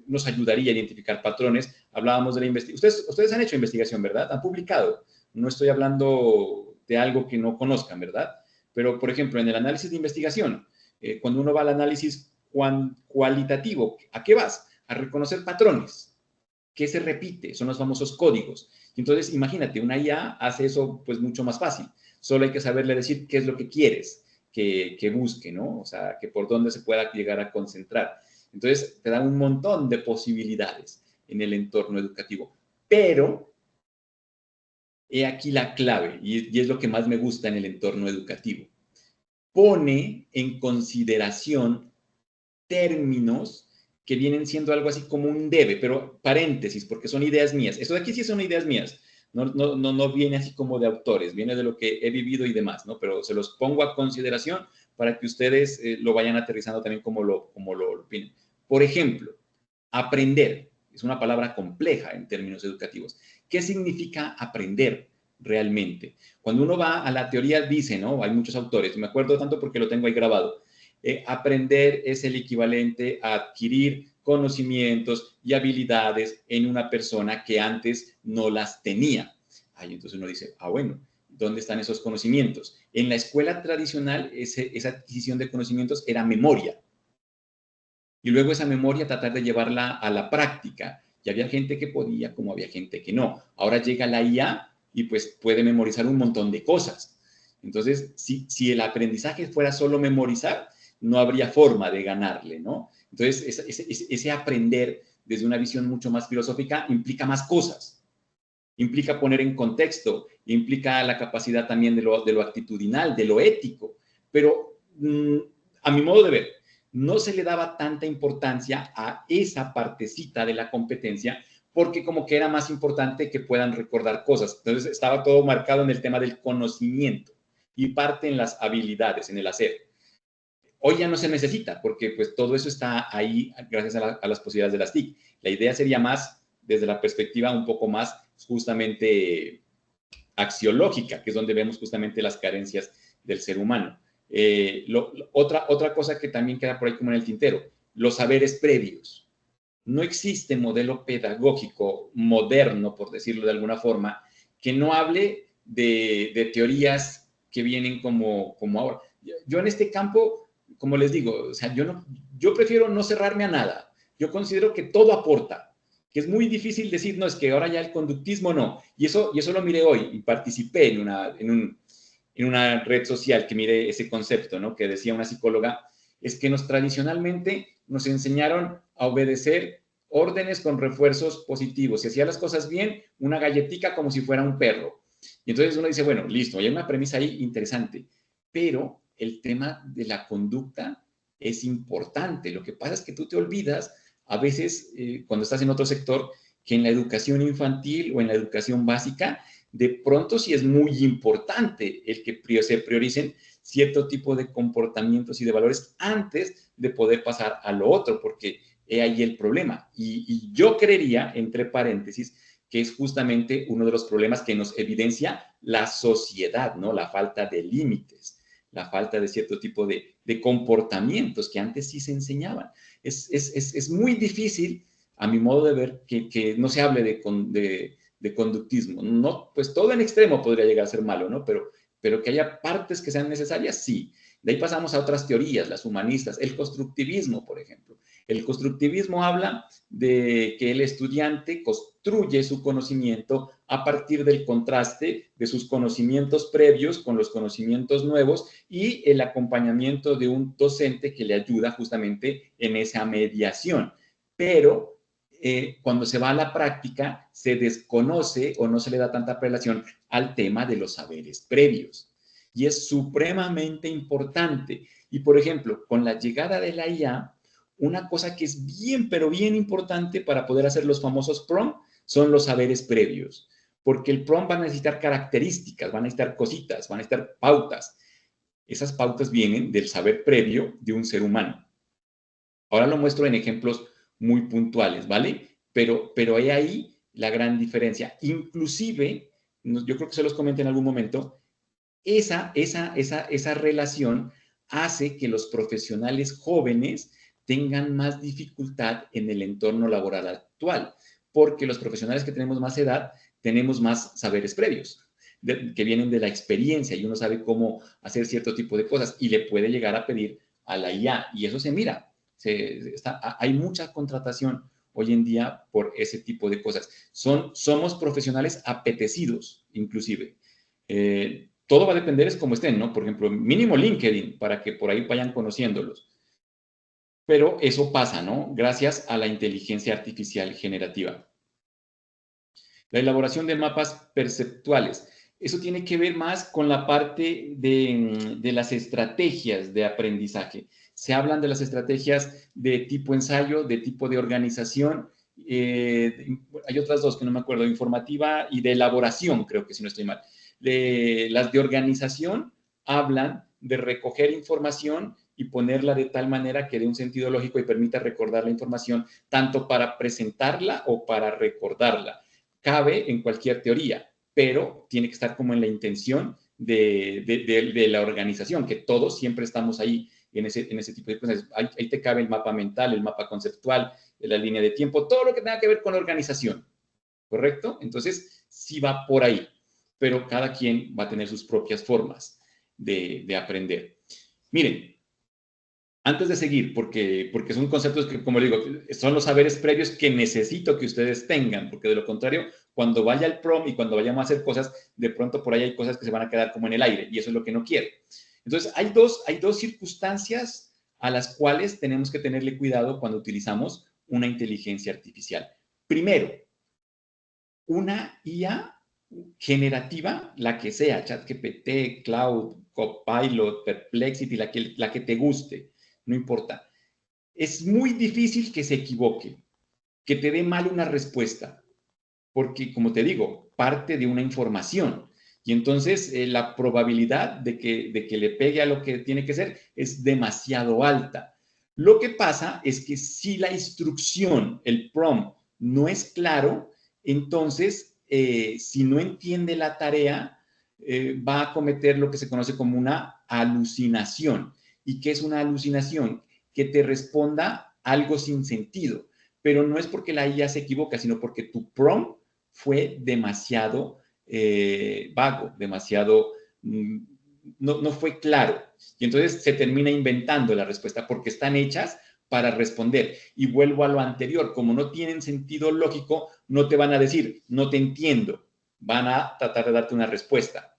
A: nos ayudaría a identificar patrones. Hablábamos de la investigación. Ustedes han hecho investigación, ¿verdad? Han publicado. No estoy hablando de algo que no conozcan, ¿verdad? Pero, por ejemplo, en el análisis de investigación, cuando uno va al análisis cualitativo, ¿a qué vas? A reconocer patrones. ¿Qué se repite? Son los famosos códigos. Entonces, imagínate, una IA hace eso pues mucho más fácil. Solo hay que saberle decir qué es lo que quieres que busque, ¿no? O sea, que por dónde se pueda llegar a concentrar. Entonces, te da un montón de posibilidades en el entorno educativo. Pero, he aquí la clave, y es lo que más me gusta en el entorno educativo. Pone en consideración términos que vienen siendo algo así como un debe, pero paréntesis, porque son ideas mías. Esto de aquí sí son ideas mías. No viene así como de autores, viene de lo que he vivido y demás, ¿no? Pero se los pongo a consideración para que ustedes lo vayan aterrizando también como lo opinen. Por ejemplo, aprender es una palabra compleja en términos educativos. ¿Qué significa aprender realmente? Cuando uno va a la teoría dice, ¿no? Hay muchos autores, me acuerdo tanto porque lo tengo ahí grabado. Aprender es el equivalente a adquirir conocimientos y habilidades en una persona que antes no las tenía. Ahí entonces uno dice, bueno, ¿dónde están esos conocimientos? En la escuela tradicional, esa adquisición de conocimientos era memoria. Y luego esa memoria tratar de llevarla a la práctica. Y había gente que podía, como había gente que no. Ahora llega la IA y pues puede memorizar un montón de cosas. Entonces, si el aprendizaje fuera solo memorizar, no habría forma de ganarle, ¿no? Entonces, ese aprender desde una visión mucho más filosófica implica más cosas. Implica poner en contexto, implica la capacidad también de lo actitudinal, de lo ético. Pero, a mi modo de ver, no se le daba tanta importancia a esa partecita de la competencia porque como que era más importante que puedan recordar cosas. Entonces, estaba todo marcado en el tema del conocimiento y parte en las habilidades, en el hacer. Hoy ya no se necesita porque pues todo eso está ahí gracias a las posibilidades de las TIC. La idea sería más desde la perspectiva un poco más justamente axiológica, que es donde vemos justamente las carencias del ser humano. Otra cosa que también queda por ahí como en el tintero, los saberes previos. No existe modelo pedagógico moderno, por decirlo de alguna forma, que no hable de teorías que vienen como ahora. Yo en este campo, como les digo, o sea, yo prefiero no cerrarme a nada. Yo considero que todo aporta, que es muy difícil decir, no, es que ahora ya el conductismo no. Y eso lo miré hoy y participé en una red social que miré ese concepto, ¿no? Que decía una psicóloga, es que tradicionalmente nos enseñaron a obedecer órdenes con refuerzos positivos. Si hacía las cosas bien, una galletica como si fuera un perro. Y entonces uno dice, bueno, listo, hay una premisa ahí interesante, pero el tema de la conducta es importante. Lo que pasa es que tú te olvidas a veces cuando estás en otro sector que en la educación infantil o en la educación básica, de pronto sí es muy importante el que se prioricen cierto tipo de comportamientos y de valores antes de poder pasar a lo otro, porque he ahí el problema. Y yo creería, entre paréntesis, que es justamente uno de los problemas que nos evidencia la sociedad, ¿no? La falta de límites, la falta de cierto tipo de comportamientos que antes sí se enseñaban. Es muy difícil, a mi modo de ver, que no se hable de conductismo. No, pues todo en extremo podría llegar a ser malo, ¿no? Pero que haya partes que sean necesarias, sí. De ahí pasamos a otras teorías, las humanistas, el constructivismo, por ejemplo. El constructivismo habla de que el estudiante construye su conocimiento a partir del contraste de sus conocimientos previos con los conocimientos nuevos y el acompañamiento de un docente que le ayuda justamente en esa mediación. Pero cuando se va a la práctica, se desconoce o no se le da tanta prelación al tema de los saberes previos. Y es supremamente importante. Y, por ejemplo, con la llegada de la IA, una cosa que es bien, pero bien importante para poder hacer los famosos prompt son los saberes previos. Porque el prompt va a necesitar características, va a necesitar cositas, va a necesitar pautas. Esas pautas vienen del saber previo de un ser humano. Ahora lo muestro en ejemplos muy puntuales, ¿vale? Pero hay ahí la gran diferencia. Inclusive, yo creo que se los comenté en algún momento, esa relación hace que los profesionales jóvenes tengan más dificultad en el entorno laboral actual, porque los profesionales que tenemos más edad tenemos más saberes previos, que vienen de la experiencia y uno sabe cómo hacer cierto tipo de cosas y le puede llegar a pedir a la IA y eso se mira. Hay mucha contratación hoy en día por ese tipo de cosas. Somos profesionales apetecidos, inclusive. Todo va a depender es cómo estén, ¿no? Por ejemplo, mínimo LinkedIn, para que por ahí vayan conociéndolos. Pero eso pasa, ¿no? Gracias a la inteligencia artificial generativa. La elaboración de mapas perceptuales. Eso tiene que ver más con la parte de las estrategias de aprendizaje. Se hablan de las estrategias de tipo ensayo, de tipo de organización. Hay otras dos que no me acuerdo, informativa y de elaboración, creo que si no estoy mal. Las de organización hablan de recoger información y ponerla de tal manera que dé un sentido lógico y permita recordar la información, tanto para presentarla o para recordarla. Cabe en cualquier teoría, pero tiene que estar como en la intención de la organización, que todos siempre estamos ahí en ese tipo de cosas. Ahí te cabe el mapa mental, el mapa conceptual, la línea de tiempo, todo lo que tenga que ver con organización, ¿correcto? Entonces, sí va por ahí, pero cada quien va a tener sus propias formas de aprender. Miren, antes de seguir, porque son conceptos que, como digo, son los saberes previos que necesito que ustedes tengan, porque de lo contrario, cuando vaya el prompt y cuando vayamos a hacer cosas, de pronto por ahí hay cosas que se van a quedar como en el aire, y eso es lo que no quiero. Entonces, hay dos circunstancias a las cuales tenemos que tenerle cuidado cuando utilizamos una inteligencia artificial. Primero, una IA generativa, la que sea, ChatGPT, Cloud, Copilot, Perplexity, la que te guste, no importa. Es muy difícil que se equivoque, que te dé mal una respuesta, porque, como te digo, parte de una información. Y entonces la probabilidad de que le pegue a lo que tiene que ser es demasiado alta. Lo que pasa es que si la instrucción, el prompt, no es claro, entonces, si no entiende la tarea, va a cometer lo que se conoce como una alucinación. ¿Y qué es una alucinación? Que te responda algo sin sentido. Pero no es porque la IA se equivoca, sino porque tu prompt fue demasiado vago, demasiado, no fue claro. Y entonces se termina inventando la respuesta porque están hechas para responder. Y vuelvo a lo anterior, como no tienen sentido lógico, no te van a decir, no te entiendo. Van a tratar de darte una respuesta.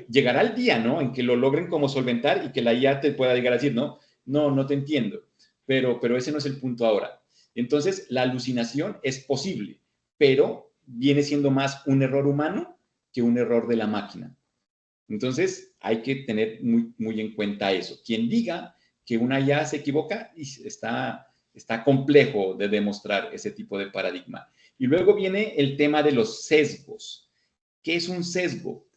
A: Llegará el día, ¿no?, en que lo logren como solventar y que la IA te pueda llegar a decir, no te entiendo. Pero ese no es el punto ahora. Entonces, la alucinación es posible, pero viene siendo más un error humano que un error de la máquina. Entonces, hay que tener muy, muy en cuenta eso. Quien diga que una IA se equivoca, está complejo de demostrar ese tipo de paradigma. Y luego viene el tema de los sesgos. ¿Qué es un sesgo?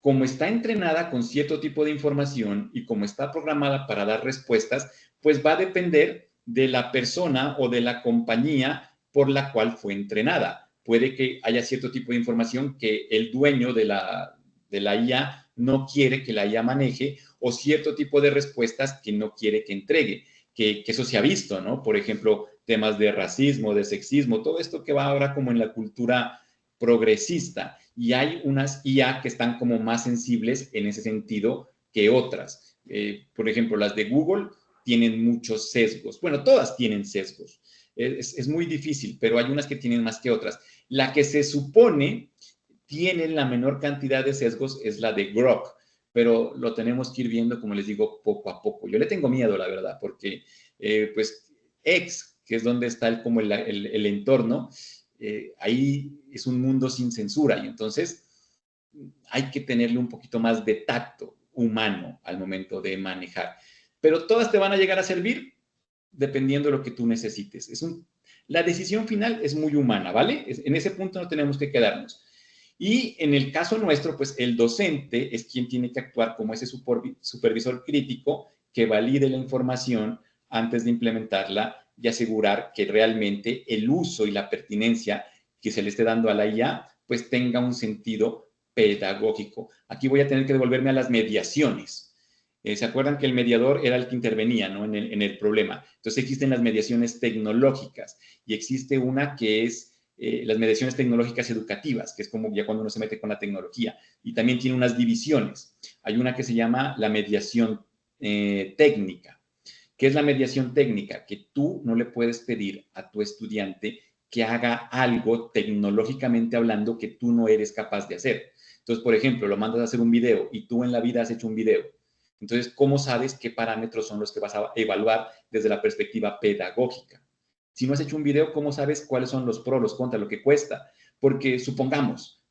A: Como está entrenada con cierto tipo de información y como está programada para dar respuestas, pues va a depender de la persona o de la compañía por la cual fue entrenada. Puede que haya cierto tipo de información que el dueño de la IA no quiere que la IA maneje o cierto tipo de respuestas que no quiere que entregue, que eso se ha visto, ¿no? Por ejemplo, temas de racismo, de sexismo, todo esto que va ahora como en la cultura progresista. Y hay unas IA que están como más sensibles en ese sentido que otras. Por ejemplo, las de Google tienen muchos sesgos. Bueno, todas tienen sesgos. Es muy difícil, pero hay unas que tienen más que otras. La que se supone tiene la menor cantidad de sesgos es la de Grok, pero lo tenemos que ir viendo, como les digo, poco a poco. Yo le tengo miedo, la verdad, porque pues X, que es donde está el entorno, ahí es un mundo sin censura y entonces hay que tenerle un poquito más de tacto humano al momento de manejar. pero todas te van a llegar a servir dependiendo de lo que tú necesites. La decisión final es muy humana, ¿vale? En ese punto no tenemos que quedarnos. Y en el caso nuestro, pues el docente es quien tiene que actuar como ese supervisor crítico que valide la información antes de implementarla y asegurar que realmente el uso y la pertinencia que se le esté dando a la IA, pues tenga un sentido pedagógico. Aquí voy a tener que devolverme a las mediaciones. ¿Se acuerdan que el mediador era el que intervenía, ¿no? en el problema? Entonces existen las mediaciones tecnológicas y existe una que es las mediaciones tecnológicas educativas, que es como ya cuando uno se mete con la tecnología, y también tiene unas divisiones. Hay una que se llama la mediación técnica. ¿Qué es la mediación técnica? Que tú no le puedes pedir a tu estudiante que haga algo tecnológicamente hablando que tú no eres capaz de hacer. Entonces, por ejemplo, lo mandas a hacer un video y tú en la vida has hecho un video. Entonces, ¿cómo sabes qué parámetros son los que vas a evaluar desde la perspectiva pedagógica? Si no has hecho un video, ¿cómo sabes cuáles son los pros, los contras, lo que cuesta? Porque supongamos,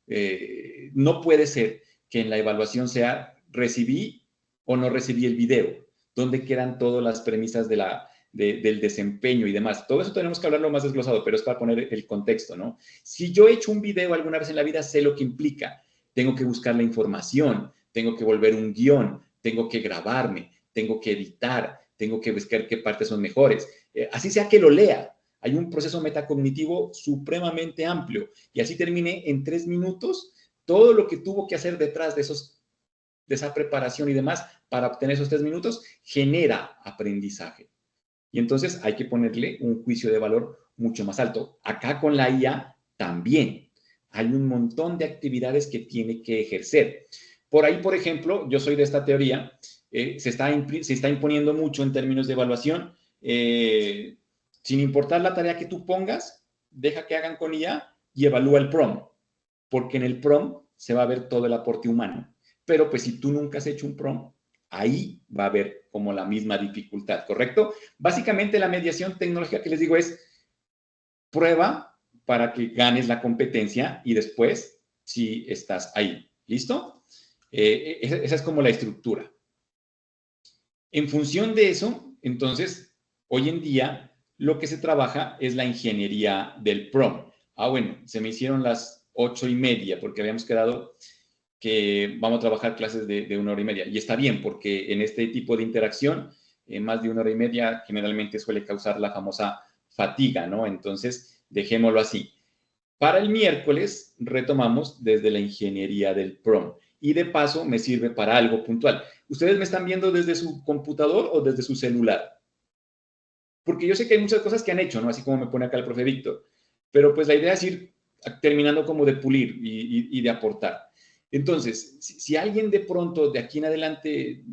A: no puede ser que en la evaluación sea recibí o no recibí el video. ¿Dónde quedan todas las premisas del desempeño y demás? Todo eso tenemos que hablarlo más desglosado, pero es para poner el contexto, ¿no? Si yo he hecho un video alguna vez en la vida, sé lo que implica. Tengo que buscar la información, tengo que volver un guión, tengo que grabarme, tengo que editar, tengo que buscar qué partes son mejores. Así sea que lo lea. Hay un proceso metacognitivo supremamente amplio y así terminé en 3 minutos todo lo que tuvo que hacer detrás de esa preparación y demás para obtener esos 3 minutos genera aprendizaje. Y entonces hay que ponerle un juicio de valor mucho más alto. Acá con la IA también hay un montón de actividades que tiene que ejercer. Por ahí, por ejemplo, yo soy de esta teoría, se está imponiendo mucho en términos de evaluación, sin importar la tarea que tú pongas, deja que hagan con IA y evalúa el prompt, porque en el prompt se va a ver todo el aporte humano. Pero pues si tú nunca has hecho un prompt, ahí va a haber como la misma dificultad, ¿correcto? Básicamente la mediación tecnológica que les digo es prueba para que ganes la competencia y después si estás ahí. ¿Listo? Esa es como la estructura. En función de eso, entonces, hoy en día lo que se trabaja es la ingeniería del prompt. Bueno, se me hicieron las 8:30 porque habíamos quedado que vamos a trabajar clases de 1 hora y media. Y está bien, porque en este tipo de interacción, más de 1 hora y media generalmente suele causar la famosa fatiga, ¿no? Entonces, dejémoslo así. Para el miércoles retomamos desde la ingeniería del prompt. Y de paso me sirve para algo puntual. ¿Ustedes me están viendo desde su computador o desde su celular? Porque yo sé que hay muchas cosas que han hecho, ¿no? Así como me pone acá el profe Víctor. Pero pues la idea es ir terminando como de pulir y de aportar. Entonces, si alguien de pronto de aquí en adelante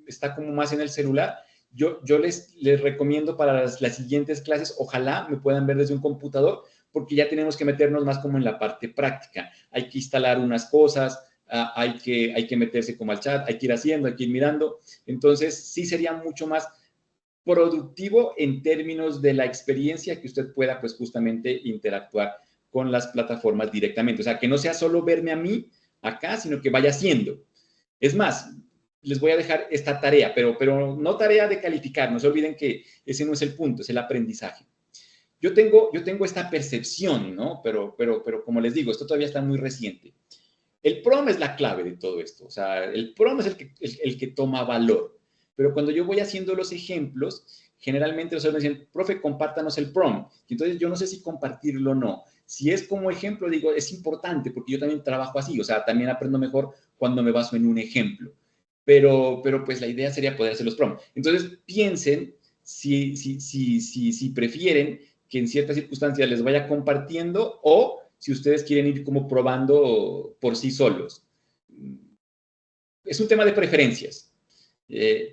A: está como más en el celular, yo les recomiendo para las siguientes clases, ojalá me puedan ver desde un computador, porque ya tenemos que meternos más como en la parte práctica. Hay que instalar unas cosas, hay que meterse como al chat, hay que ir haciendo, hay que ir mirando. Entonces, sí sería mucho más productivo en términos de la experiencia que usted pueda, pues, justamente interactuar con las plataformas directamente. O sea, que no sea solo verme a mí acá, sino que vaya haciendo. Es más, les voy a dejar esta tarea, pero no tarea de calificar, no se olviden que ese no es el punto, es el aprendizaje. Yo tengo esta percepción, ¿no? Pero como les digo, esto todavía está muy reciente. El prompt es la clave de todo esto, o sea, el prompt es el que toma valor. Pero cuando yo voy haciendo los ejemplos, generalmente los alumnos dicen, profe, compártanos el prompt. Y entonces yo no sé si compartirlo o no. Si es como ejemplo, digo, es importante porque yo también trabajo así, o sea, también aprendo mejor cuando me baso en un ejemplo. Pero pues la idea sería poder hacer los prompts. Entonces piensen si prefieren que en ciertas circunstancias les vaya compartiendo o si ustedes quieren ir como probando por sí solos. Es un tema de preferencias.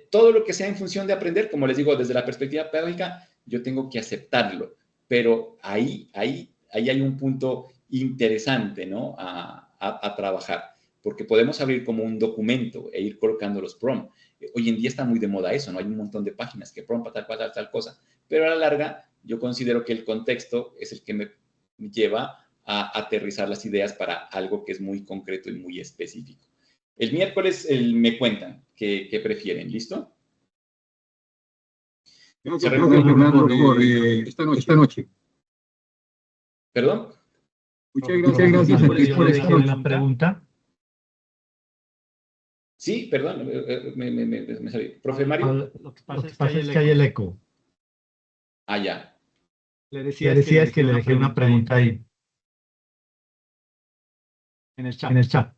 A: Todo lo que sea en función de aprender, como les digo, desde la perspectiva pedagógica, yo tengo que aceptarlo. Pero ahí hay un punto interesante, ¿no? A trabajar, porque podemos abrir como un documento e ir colocando los prompts. Hoy en día está muy de moda eso, ¿no? Hay un montón de páginas que prompt tal cosa, pero a la larga yo considero que el contexto es el que me lleva a aterrizar las ideas para algo que es muy concreto y muy específico. El miércoles me cuentan qué prefieren, ¿listo? Se
R: Gracias, profe Fernando, por esta noche.
A: ¿Perdón?
R: Muchas gracias aquí por esta noche.
B: pregunta.
A: Sí, perdón, me salí. Profe Mario.
B: Lo que pasa es que hay el eco.
A: Ah, ya.
B: Le decías que le dejé una pregunta ahí. En el chat.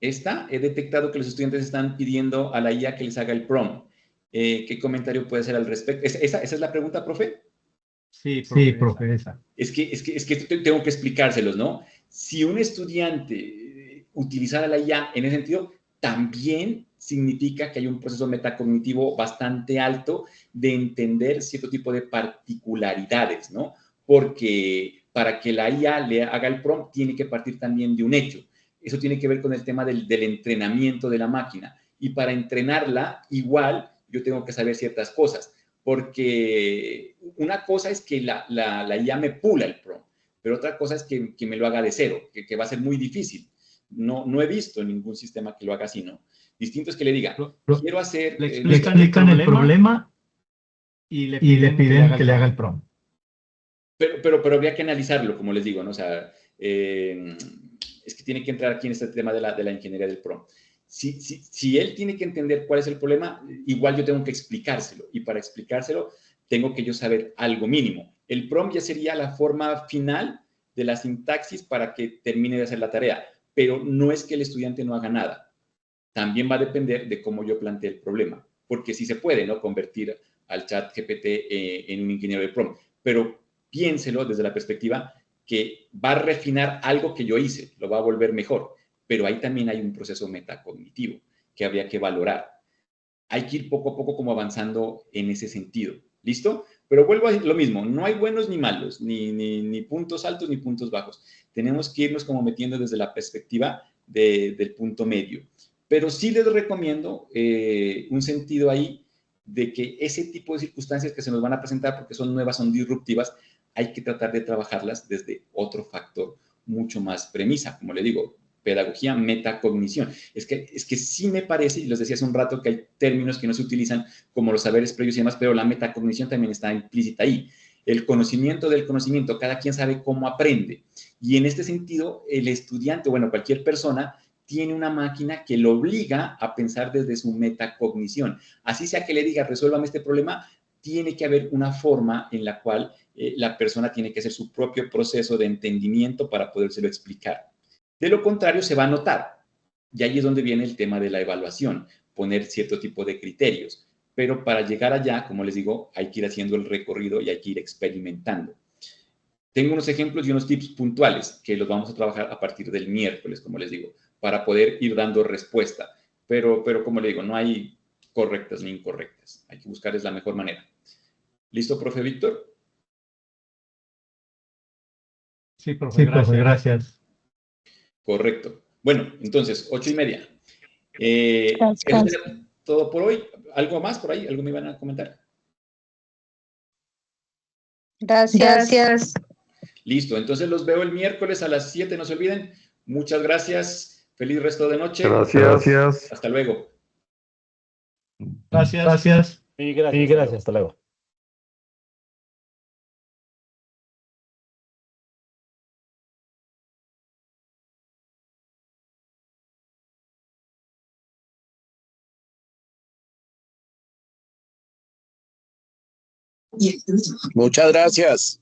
A: He detectado que los estudiantes están pidiendo a la IA que les haga el prompt. ¿Qué comentario puede hacer al respecto? ¿Esa es la pregunta, profe?
B: Sí, profe, esa.
A: Es que tengo que explicárselos, ¿no? Si un estudiante utilizara la IA en ese sentido, también significa que hay un proceso metacognitivo bastante alto de entender cierto tipo de particularidades, ¿no? Porque para que la IA le haga el prompt, tiene que partir también de un hecho. Eso tiene que ver con el tema del entrenamiento de la máquina. Y para entrenarla, igual, yo tengo que saber ciertas cosas. Porque una cosa es que la IA me pula el prompt, pero otra cosa es que me lo haga de cero, que va a ser muy difícil. No he visto ningún sistema que lo haga así, ¿no? Distinto es que le diga, quiero hacer...
B: Le explican el problema y le piden que le haga el prompt.
A: Pero habría que analizarlo, como les digo, ¿no? O sea, es que tiene que entrar aquí en este tema de la ingeniería del prompt. Si él tiene que entender cuál es el problema, igual yo tengo que explicárselo. Y para explicárselo, tengo que yo saber algo mínimo. El prompt ya sería la forma final de la sintaxis para que termine de hacer la tarea. Pero no es que el estudiante no haga nada. También va a depender de cómo yo plantee el problema. Porque sí se puede, ¿no? Convertir al chat GPT en un ingeniero de prompt. Pero piénselo desde la perspectiva que va a refinar algo que yo hice, lo va a volver mejor, pero ahí también hay un proceso metacognitivo que habría que valorar. Hay que ir poco a poco como avanzando en ese sentido, ¿listo? Pero vuelvo a lo mismo, no hay buenos ni malos, ni puntos altos ni puntos bajos. Tenemos que irnos como metiendo desde la perspectiva del punto medio. Pero sí les recomiendo un sentido ahí de que ese tipo de circunstancias que se nos van a presentar porque son nuevas, son disruptivas, hay que tratar de trabajarlas desde otro factor mucho más premisa, como le digo, pedagogía, metacognición. Es que sí me parece, y les decía hace un rato, que hay términos que no se utilizan como los saberes previos y demás, pero la metacognición también está implícita ahí. El conocimiento del conocimiento, cada quien sabe cómo aprende. Y en este sentido, el estudiante, bueno, cualquier persona, tiene una máquina que lo obliga a pensar desde su metacognición. Así sea que le diga, resuélvame este problema, tiene que haber una forma en la cual la persona tiene que hacer su propio proceso de entendimiento para podérselo explicar. De lo contrario, se va a notar. Y ahí es donde viene el tema de la evaluación, poner cierto tipo de criterios. Pero para llegar allá, como les digo, hay que ir haciendo el recorrido y hay que ir experimentando. Tengo unos ejemplos y unos tips puntuales que los vamos a trabajar a partir del miércoles, como les digo, para poder ir dando respuesta. Pero como les digo, no hay correctas ni incorrectas. Hay que buscarles la mejor manera. ¿Listo, profe Víctor?
B: Sí, profe, gracias.
A: Correcto. Bueno, entonces, 8:30. Eso era todo por hoy. ¿Algo más por ahí? ¿Algo me iban a comentar?
F: Gracias.
A: Listo, entonces los veo el miércoles a las 7, no se olviden. Muchas gracias. Feliz resto de noche.
N: Gracias.
A: Hasta luego.
B: Gracias.
K: Y gracias. Hasta luego.
J: Muchas gracias.